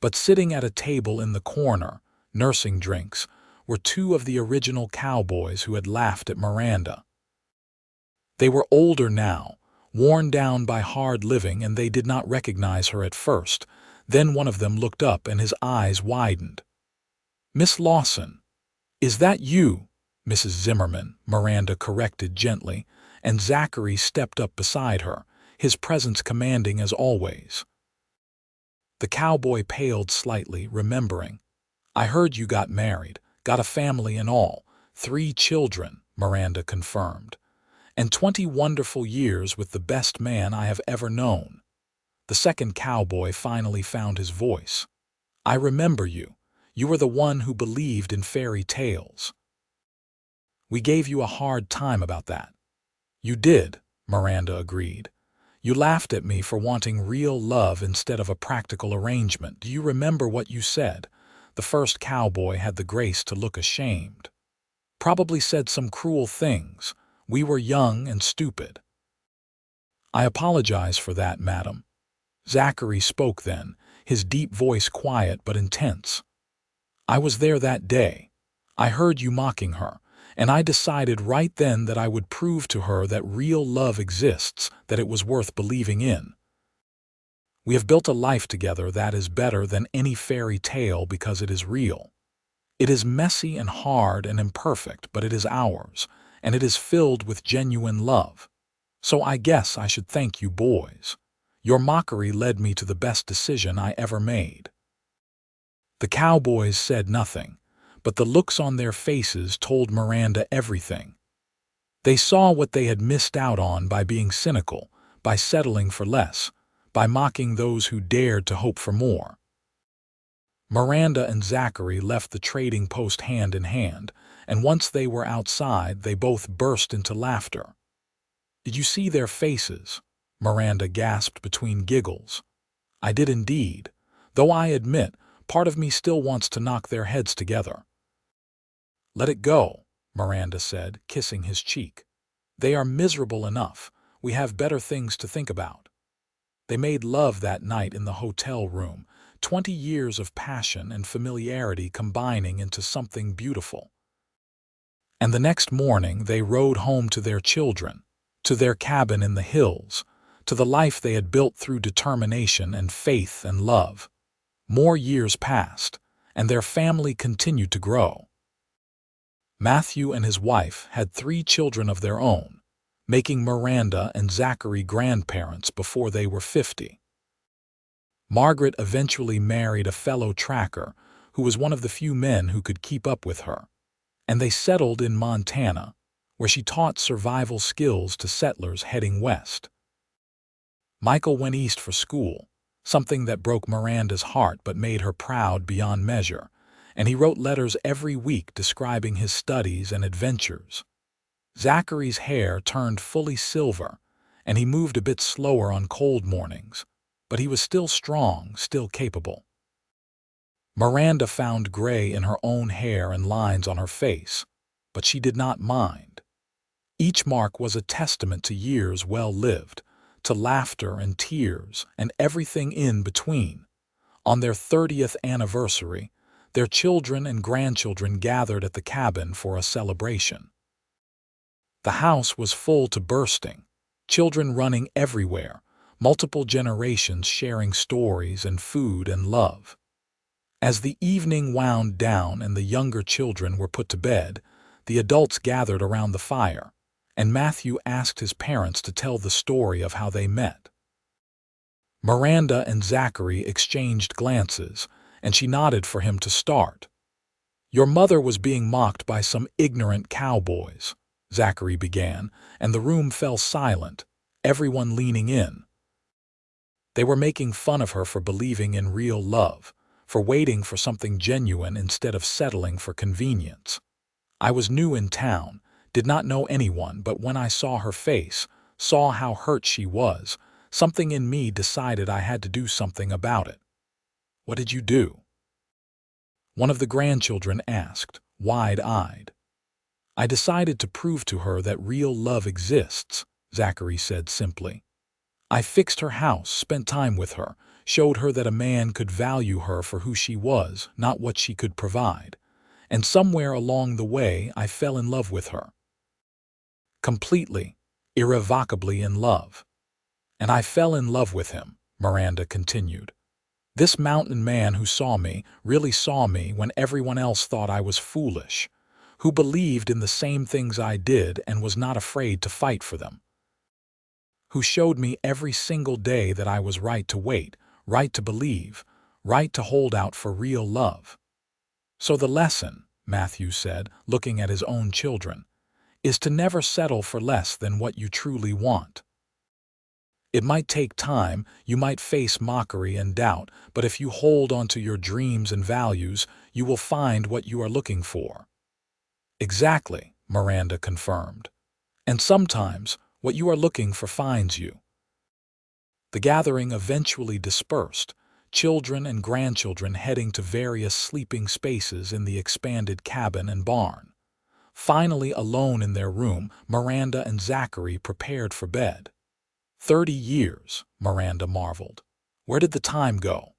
But sitting at a table in the corner, nursing drinks, were two of the original cowboys who had laughed at Miranda. They were older now, worn down by hard living, and they did not recognize her at first. Then one of them looked up and his eyes widened. "Miss Lawson, is that you?" "Mrs. Zimmerman," Miranda corrected gently, and Zachary stepped up beside her, his presence commanding as always. The cowboy paled slightly, remembering. "I heard you got married, got a family and all. 3 children," Miranda confirmed. "And 20 wonderful years with the best man I have ever known." The second cowboy finally found his voice. "I remember you. You were the one who believed in fairy tales. We gave you a hard time about that." "You did," Miranda agreed. "You laughed at me for wanting real love instead of a practical arrangement. Do you remember what you said?" The first cowboy had the grace to look ashamed. "Probably said some cruel things. We were young and stupid." "I apologize for that, madam." Zachary spoke then, his deep voice quiet but intense. "I was there that day. I heard you mocking her, and I decided right then that I would prove to her that real love exists, that it was worth believing in. We have built a life together that is better than any fairy tale because it is real. It is messy and hard and imperfect, but it is ours, and it is filled with genuine love. So I guess I should thank you boys. Your mockery led me to the best decision I ever made." The cowboys said nothing, but the looks on their faces told Miranda everything. They saw what they had missed out on by being cynical, by settling for less, by mocking those who dared to hope for more. Miranda and Zachary left the trading post hand in hand, and once they were outside, they both burst into laughter. "Did you see their faces?" Miranda gasped between giggles. "I did indeed, though I admit, part of me still wants to knock their heads together." "Let it go," Miranda said, kissing his cheek. "They are miserable enough. We have better things to think about." They made love that night in the hotel room, 20 years of passion and familiarity combining into something beautiful. And the next morning they rode home to their children, to their cabin in the hills, to the life they had built through determination and faith and love. More years passed, and their family continued to grow. Matthew and his wife had 3 children of their own, making Miranda and Zachary grandparents before they were 50. Margaret eventually married a fellow tracker who was one of the few men who could keep up with her, and they settled in Montana, where she taught survival skills to settlers heading west. Michael went east for school, something that broke Miranda's heart but made her proud beyond measure, and he wrote letters every week describing his studies and adventures. Zachary's hair turned fully silver, and he moved a bit slower on cold mornings, but he was still strong, still capable. Miranda found gray in her own hair and lines on her face, but she did not mind. Each mark was a testament to years well lived, to laughter and tears and everything in between. On their 30th anniversary, their children and grandchildren gathered at the cabin for a celebration. The house was full to bursting, children running everywhere, multiple generations sharing stories and food and love. As the evening wound down and the younger children were put to bed, the adults gathered around the fire, and Matthew asked his parents to tell the story of how they met. Miranda and Zachary exchanged glances, and she nodded for him to start. "Your mother was being mocked by some ignorant cowboys," Zachary began, and the room fell silent, everyone leaning in. "They were making fun of her for believing in real love, for waiting for something genuine instead of settling for convenience. I was new in town, did not know anyone, but when I saw her face, saw how hurt she was, something in me decided I had to do something about it." "What did you do?" one of the grandchildren asked, wide-eyed. "I decided to prove to her that real love exists," Zachary said simply. "I fixed her house, spent time with her, showed her that a man could value her for who she was, not what she could provide. And somewhere along the way, I fell in love with her. Completely, irrevocably in love. And I fell in love with him, Miranda continued. This mountain man who saw me really saw me when everyone else thought I was foolish, who believed in the same things I did and was not afraid to fight for them, who showed me every single day that I was right to wait, right to believe, right to hold out for real love. So the lesson, Matthew said, looking at his own children, is to never settle for less than what you truly want. It might take time, you might face mockery and doubt, but if you hold onto your dreams and values, you will find what you are looking for. Exactly, Miranda confirmed. And sometimes, what you are looking for finds you. The gathering eventually dispersed, children and grandchildren heading to various sleeping spaces in the expanded cabin and barn. Finally alone in their room, Miranda and Zachary prepared for bed. 30 years, Miranda marveled. Where did the time go?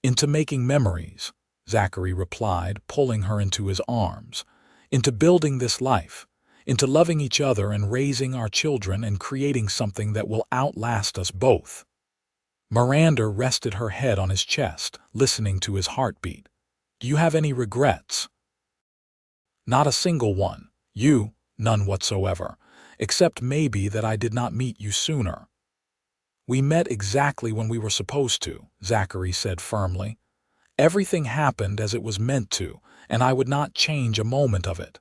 Into making memories, Zachary replied, pulling her into his arms. Into building this life, into loving each other and raising our children and creating something that will outlast us both. Miranda rested her head on his chest, listening to his heartbeat. Do you have any regrets? Not a single one. You, none whatsoever, except maybe that I did not meet you sooner. We met exactly when we were supposed to, Zachary said firmly. Everything happened as it was meant to, and I would not change a moment of it.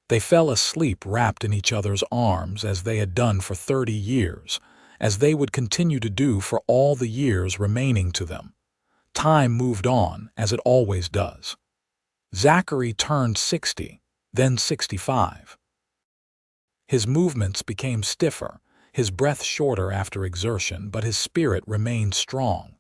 They fell asleep wrapped in each other's arms as they had done for 30 years, as they would continue to do for all the years remaining to them. Time moved on, as it always does. Zachary turned 60, then 65. His movements became stiffer, his breath shorter after exertion, but his spirit remained strong.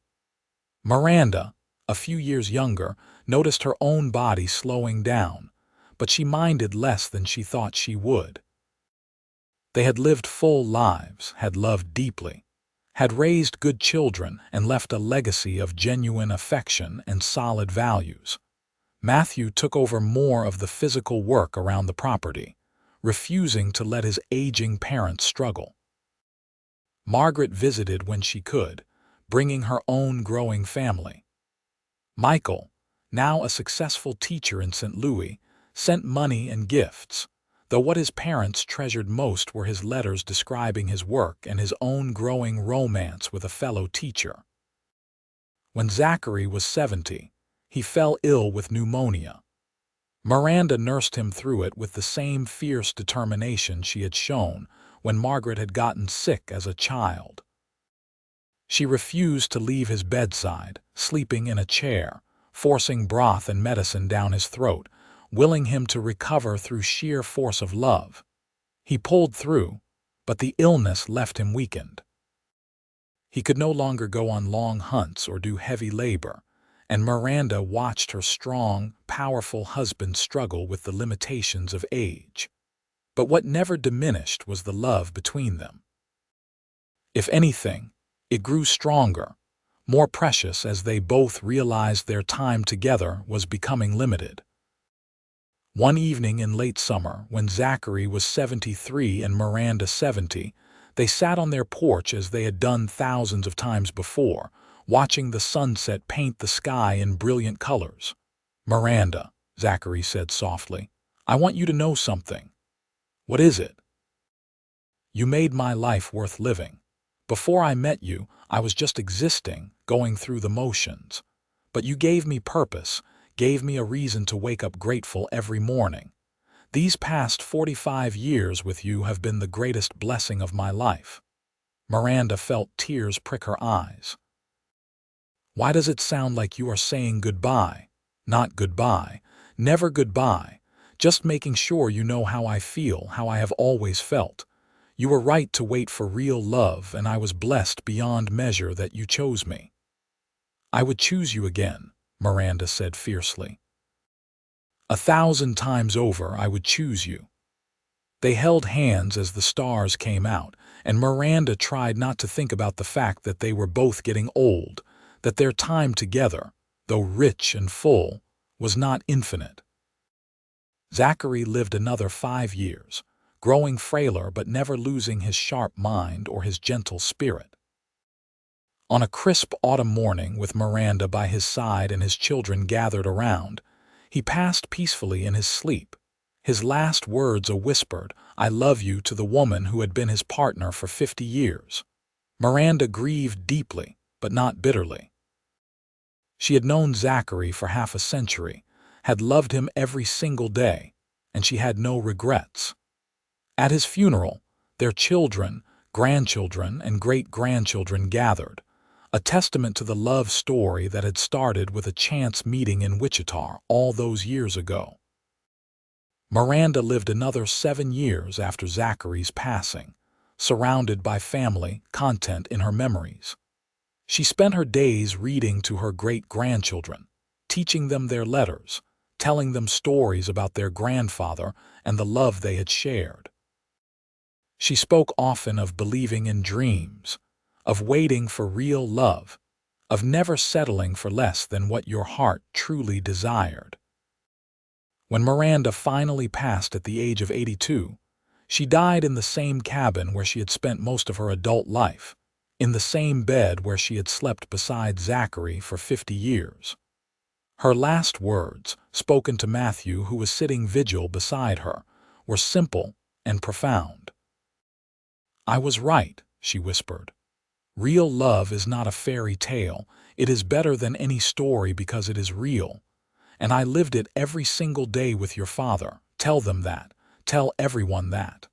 Miranda, a few years younger, noticed her own body slowing down, but she minded less than she thought she would. They had lived full lives, had loved deeply, had raised good children and left a legacy of genuine affection and solid values. Matthew took over more of the physical work around the property, refusing to let his aging parents struggle. Margaret visited when she could, bringing her own growing family. Michael, now a successful teacher in St. Louis, sent money and gifts, though what his parents treasured most were his letters describing his work and his own growing romance with a fellow teacher. When Zachary was 70, he fell ill with pneumonia. Miranda nursed him through it with the same fierce determination she had shown when Margaret had gotten sick as a child. She refused to leave his bedside, sleeping in a chair, forcing broth and medicine down his throat, willing him to recover through sheer force of love. He pulled through, but the illness left him weakened. He could no longer go on long hunts or do heavy labor, and Miranda watched her strong, powerful husband struggle with the limitations of age. But what never diminished was the love between them. If anything, it grew stronger, more precious as they both realized their time together was becoming limited. One evening in late summer, when Zachary was 73 and Miranda 70, they sat on their porch as they had done thousands of times before, watching the sunset paint the sky in brilliant colors. "Miranda," Zachary said softly, "I want you to know something." "What is it?" "You made my life worth living. Before I met you, I was just existing, going through the motions. But you gave me purpose, gave me a reason to wake up grateful every morning. These past 45 years with you have been the greatest blessing of my life." Miranda felt tears prick her eyes. "Why does it sound like you are saying goodbye?" "Not goodbye, never goodbye, just making sure you know how I feel, how I have always felt. You were right to wait for real love, and I was blessed beyond measure that you chose me." "I would choose you again," Miranda said fiercely. 1,000 times over I would choose you." They held hands as the stars came out, and Miranda tried not to think about the fact that they were both getting old, that their time together, though rich and full, was not infinite. Zachary lived another 5 years, growing frailer but never losing his sharp mind or his gentle spirit. On a crisp autumn morning, with Miranda by his side and his children gathered around, he passed peacefully in his sleep, his last words a whispered, "I love you," to the woman who had been his partner for 50 years. Miranda grieved deeply, but not bitterly. She had known Zachary for half a century, had loved him every single day, and she had no regrets. At his funeral, their children, grandchildren, and great-grandchildren gathered, a testament to the love story that had started with a chance meeting in Wichita all those years ago. Miranda lived another 7 years after Zachary's passing, surrounded by family content in her memories. She spent her days reading to her great-grandchildren, teaching them their letters, telling them stories about their grandfather and the love they had shared. She spoke often of believing in dreams, of waiting for real love, of never settling for less than what your heart truly desired. When Miranda finally passed at the age of 82, she died in the same cabin where she had spent most of her adult life, in the same bed where she had slept beside Zachary for 50 years. Her last words, spoken to Matthew, who was sitting vigil beside her, were simple and profound. "I was right," she whispered. "Real love is not a fairy tale. It is better than any story because it is real. And I lived it every single day with your father. Tell them that. Tell everyone that."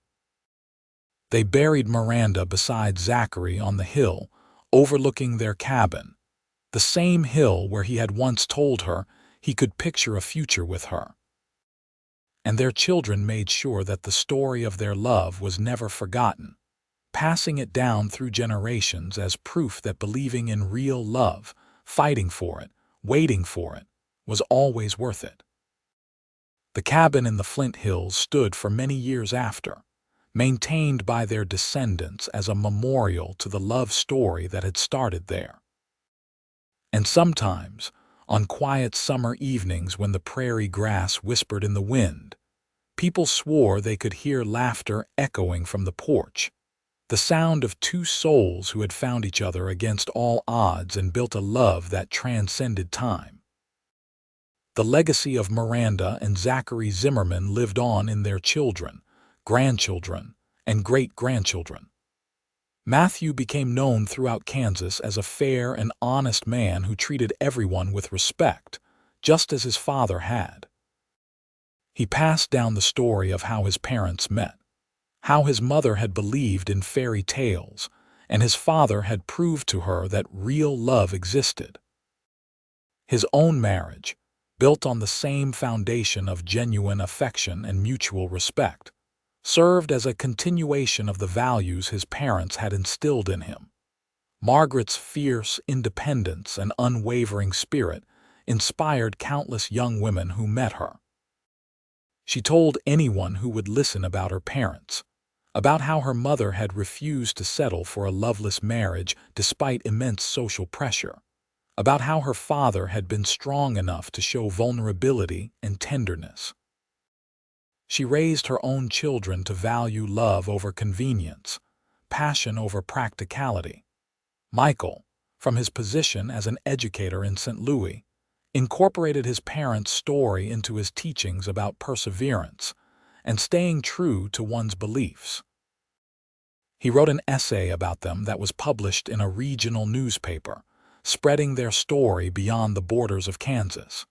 They buried Miranda beside Zachary on the hill overlooking their cabin, the same hill where he had once told her he could picture a future with her. And their children made sure that the story of their love was never forgotten, passing it down through generations as proof that believing in real love, fighting for it, waiting for it, was always worth it. The cabin in the Flint Hills stood for many years after, maintained by their descendants as a memorial to the love story that had started there. And sometimes, on quiet summer evenings when the prairie grass whispered in the wind, people swore they could hear laughter echoing from the porch, the sound of two souls who had found each other against all odds and built a love that transcended time. The legacy of Miranda and Zachary Zimmerman lived on in their children, grandchildren, and great-grandchildren. Matthew became known throughout Kansas as a fair and honest man who treated everyone with respect, just as his father had. He passed down the story of how his parents met, how his mother had believed in fairy tales, and his father had proved to her that real love existed. His own marriage, built on the same foundation of genuine affection and mutual respect, served as a continuation of the values his parents had instilled in him. Margaret's fierce independence and unwavering spirit inspired countless young women who met her. She told anyone who would listen about her parents, about how her mother had refused to settle for a loveless marriage despite immense social pressure, about how her father had been strong enough to show vulnerability and tenderness. She raised her own children to value love over convenience, passion over practicality. Michael, from his position as an educator in St. Louis, incorporated his parents' story into his teachings about perseverance and staying true to one's beliefs. He wrote an essay about them that was published in a regional newspaper, spreading their story beyond the borders of Kansas.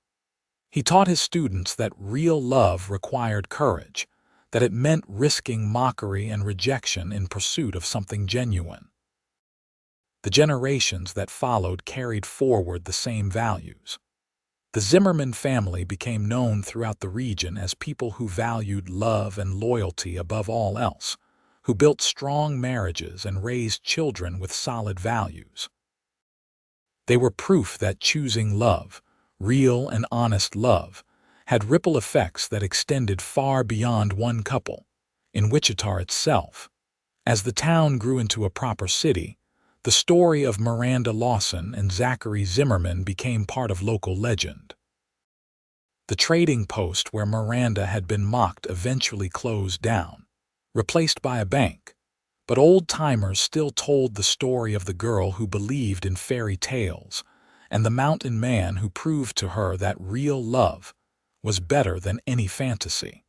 He taught his students that real love required courage, that it meant risking mockery and rejection in pursuit of something genuine. The generations that followed carried forward the same values. The Zimmerman family became known throughout the region as people who valued love and loyalty above all else, who built strong marriages and raised children with solid values. They were proof that choosing love, real and honest love, had ripple effects that extended far beyond one couple. In Wichita itself, as the town grew into a proper city, the story of Miranda Lawson and Zachary Zimmerman became part of local legend. The trading post where Miranda had been mocked eventually closed down, replaced by a bank. But old-timers still told the story of the girl who believed in fairy tales and the mountain man who proved to her that real love was better than any fantasy.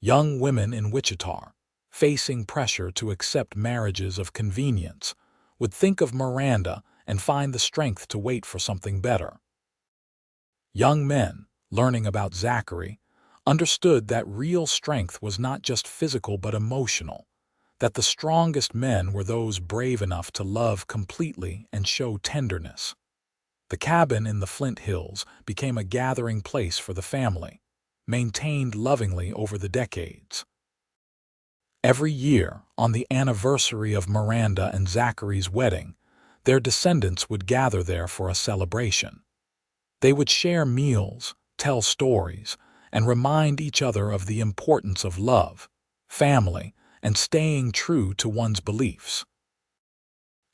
Young women in Wichita, facing pressure to accept marriages of convenience, would think of Miranda and find the strength to wait for something better. Young men, learning about Zachary, understood that real strength was not just physical but emotional, that the strongest men were those brave enough to love completely and show tenderness. The cabin in the Flint Hills became a gathering place for the family, maintained lovingly over the decades. Every year, on the anniversary of Miranda and Zachary's wedding, their descendants would gather there for a celebration. They would share meals, tell stories, and remind each other of the importance of love, family, and staying true to one's beliefs.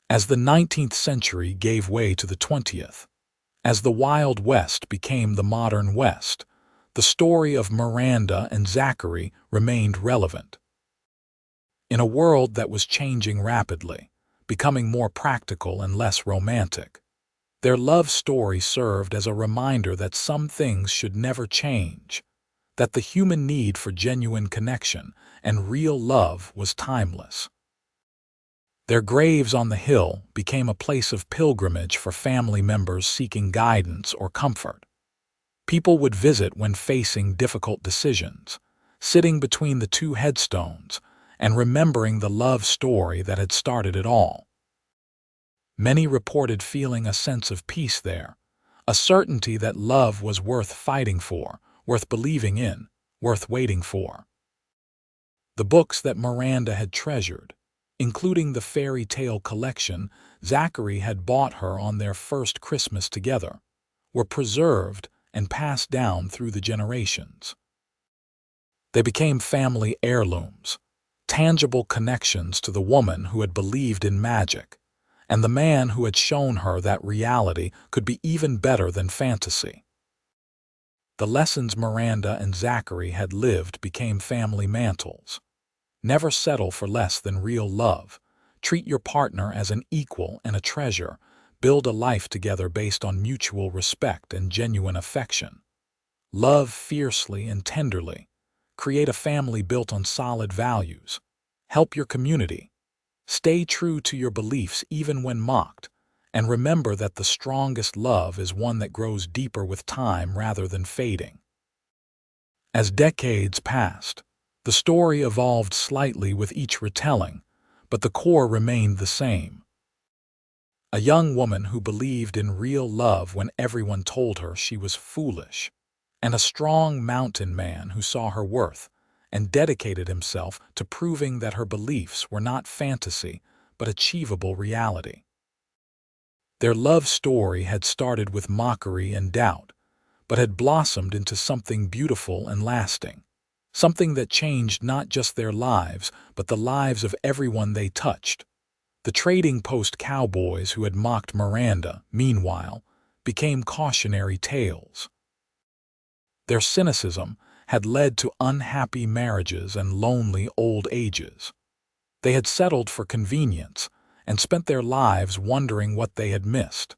As the 19th century gave way to the 20th, as the Wild West became the modern West, the story of Miranda and Zachary remained relevant. In a world that was changing rapidly, becoming more practical and less romantic, their love story served as a reminder that some things should never change, that the human need for genuine connection and real love was timeless. Their graves on the hill became a place of pilgrimage for family members seeking guidance or comfort. People would visit when facing difficult decisions, sitting between the two headstones and remembering the love story that had started it all. Many reported feeling a sense of peace there, a certainty that love was worth fighting for, worth believing in, worth waiting for. The books that Miranda had treasured, including the fairy tale collection Zachary had bought her on their first Christmas together, were preserved and passed down through the generations. They became family heirlooms, tangible connections to the woman who had believed in magic, and the man who had shown her that reality could be even better than fantasy. The lessons Miranda and Zachary had lived became family mantles. Never settle for less than real love. Treat your partner as an equal and a treasure. Build a life together based on mutual respect and genuine affection. Love fiercely and tenderly. Create a family built on solid values. Help your community. Stay true to your beliefs even when mocked, and remember that the strongest love is one that grows deeper with time rather than fading. As decades passed, the story evolved slightly with each retelling, but the core remained the same. A young woman who believed in real love when everyone told her she was foolish, and a strong mountain man who saw her worth and dedicated himself to proving that her beliefs were not fantasy but achievable reality. Their love story had started with mockery and doubt, but had blossomed into something beautiful and lasting, something that changed not just their lives but the lives of everyone they touched. The trading post cowboys who had mocked Miranda, meanwhile, became cautionary tales. Their cynicism had led to unhappy marriages and lonely old ages. They had settled for convenience and spent their lives wondering what they had missed.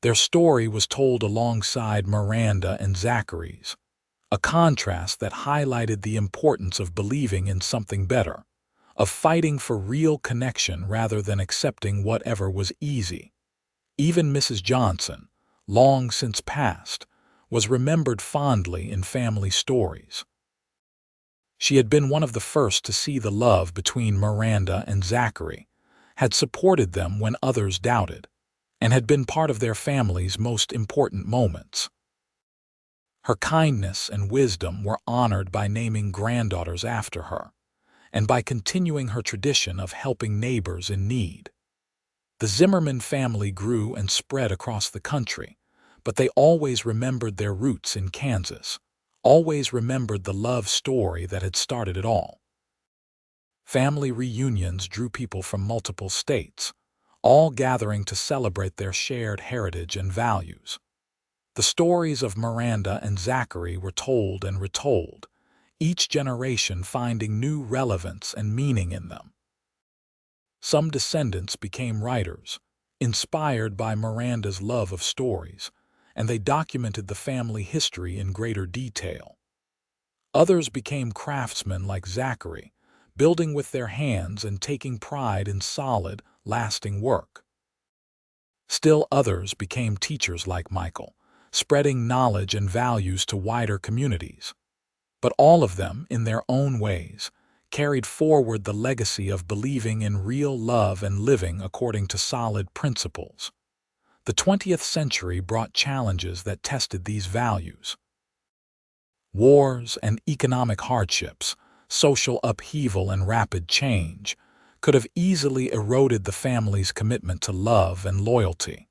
Their story was told alongside Miranda and Zachary's, a contrast that highlighted the importance of believing in something better, of fighting for real connection rather than accepting whatever was easy. Even Mrs. Johnson, long since passed, was remembered fondly in family stories. She had been one of the first to see the love between Miranda and Zachary, had supported them when others doubted, and had been part of their family's most important moments. Her kindness and wisdom were honored by naming granddaughters after her, and by continuing her tradition of helping neighbors in need. The Zimmerman family grew and spread across the country, but they always remembered their roots in Kansas, always remembered the love story that had started it all. Family reunions drew people from multiple states, all gathering to celebrate their shared heritage and values. The stories of Miranda and Zachary were told and retold, each generation finding new relevance and meaning in them. Some descendants became writers, inspired by Miranda's love of stories, and they documented the family history in greater detail. Others became craftsmen like Zachary, building with their hands and taking pride in solid, lasting work. Still others became teachers like Michael, spreading knowledge and values to wider communities. But all of them, in their own ways, carried forward the legacy of believing in real love and living according to solid principles. The 20th century brought challenges that tested these values. Wars and economic hardships, social upheaval and rapid change could have easily eroded the family's commitment to love and loyalty.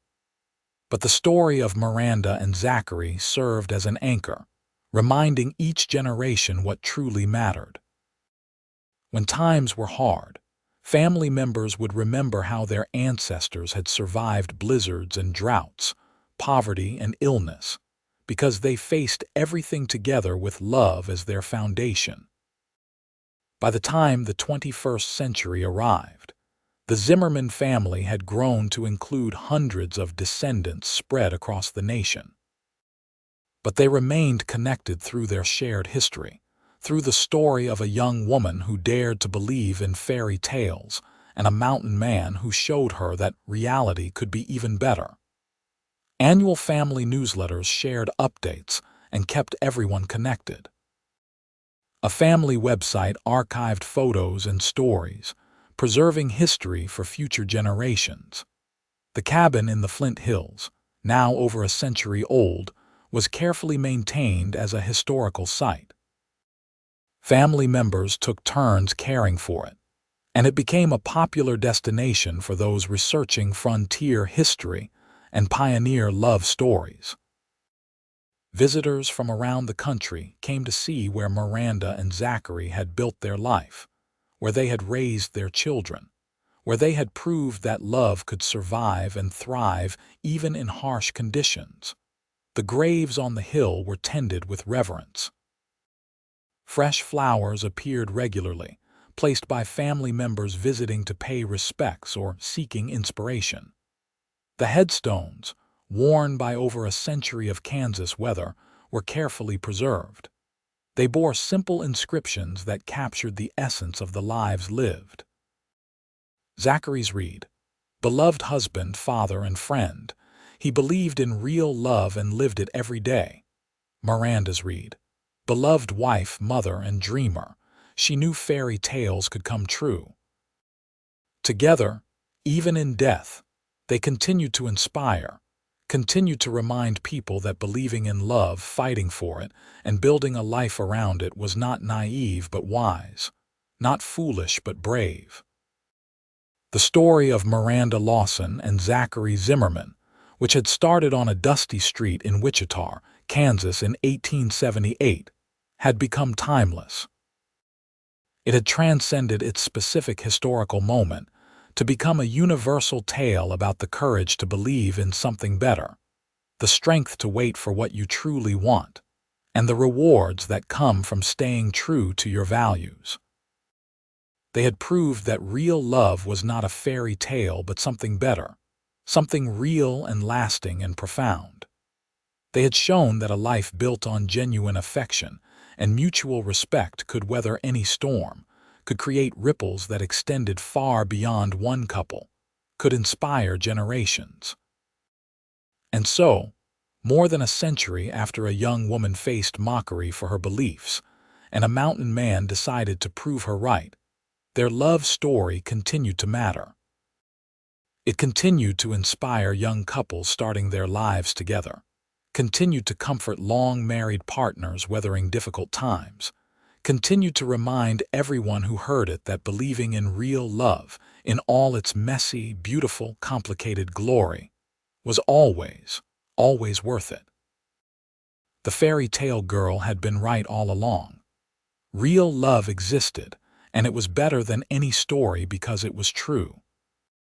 But the story of Miranda and Zachary served as an anchor, reminding each generation what truly mattered. When times were hard, family members would remember how their ancestors had survived blizzards and droughts, poverty and illness, because they faced everything together with love as their foundation. By the time the 21st century arrived, the Zimmerman family had grown to include hundreds of descendants spread across the nation. But they remained connected through their shared history, through the story of a young woman who dared to believe in fairy tales and a mountain man who showed her that reality could be even better. Annual family newsletters shared updates and kept everyone connected. A family website archived photos and stories, preserving history for future generations. The cabin in the Flint Hills, now over a century old, was carefully maintained as a historical site. Family members took turns caring for it, and it became a popular destination for those researching frontier history and pioneer love stories. Visitors from around the country came to see where Miranda and Zachary had built their life, where they had raised their children, where they had proved that love could survive and thrive even in harsh conditions. The graves on the hill were tended with reverence. Fresh flowers appeared regularly, placed by family members visiting to pay respects or seeking inspiration. The headstones, worn by over a century of Kansas weather, were carefully preserved. They bore simple inscriptions that captured the essence of the lives lived. Zachary's read, "Beloved husband, father, and friend. He believed in real love and lived it every day." Miranda's read, "Beloved wife, mother, and dreamer. She knew fairy tales could come true." Together, even in death, they continued to inspire, continued to remind people that believing in love, fighting for it, and building a life around it was not naive but wise, not foolish but brave. The story of Miranda Lawson and Zachary Zimmerman, which had started on a dusty street in Wichita, Kansas in 1878, had become timeless. It had transcended its specific historical moment to become a universal tale about the courage to believe in something better, the strength to wait for what you truly want, and the rewards that come from staying true to your values. They had proved that real love was not a fairy tale but something better, something real and lasting and profound. They had shown that a life built on genuine affection and mutual respect could weather any storm, could create ripples that extended far beyond one couple, could inspire generations. And so, more than a century after a young woman faced mockery for her beliefs, and a mountain man decided to prove her right, their love story continued to matter. It continued to inspire young couples starting their lives together, continued to comfort long-married partners weathering difficult times, continued to remind everyone who heard it that believing in real love, in all its messy, beautiful, complicated glory, was always, always worth it. The fairy tale girl had been right all along. Real love existed, and it was better than any story because it was true.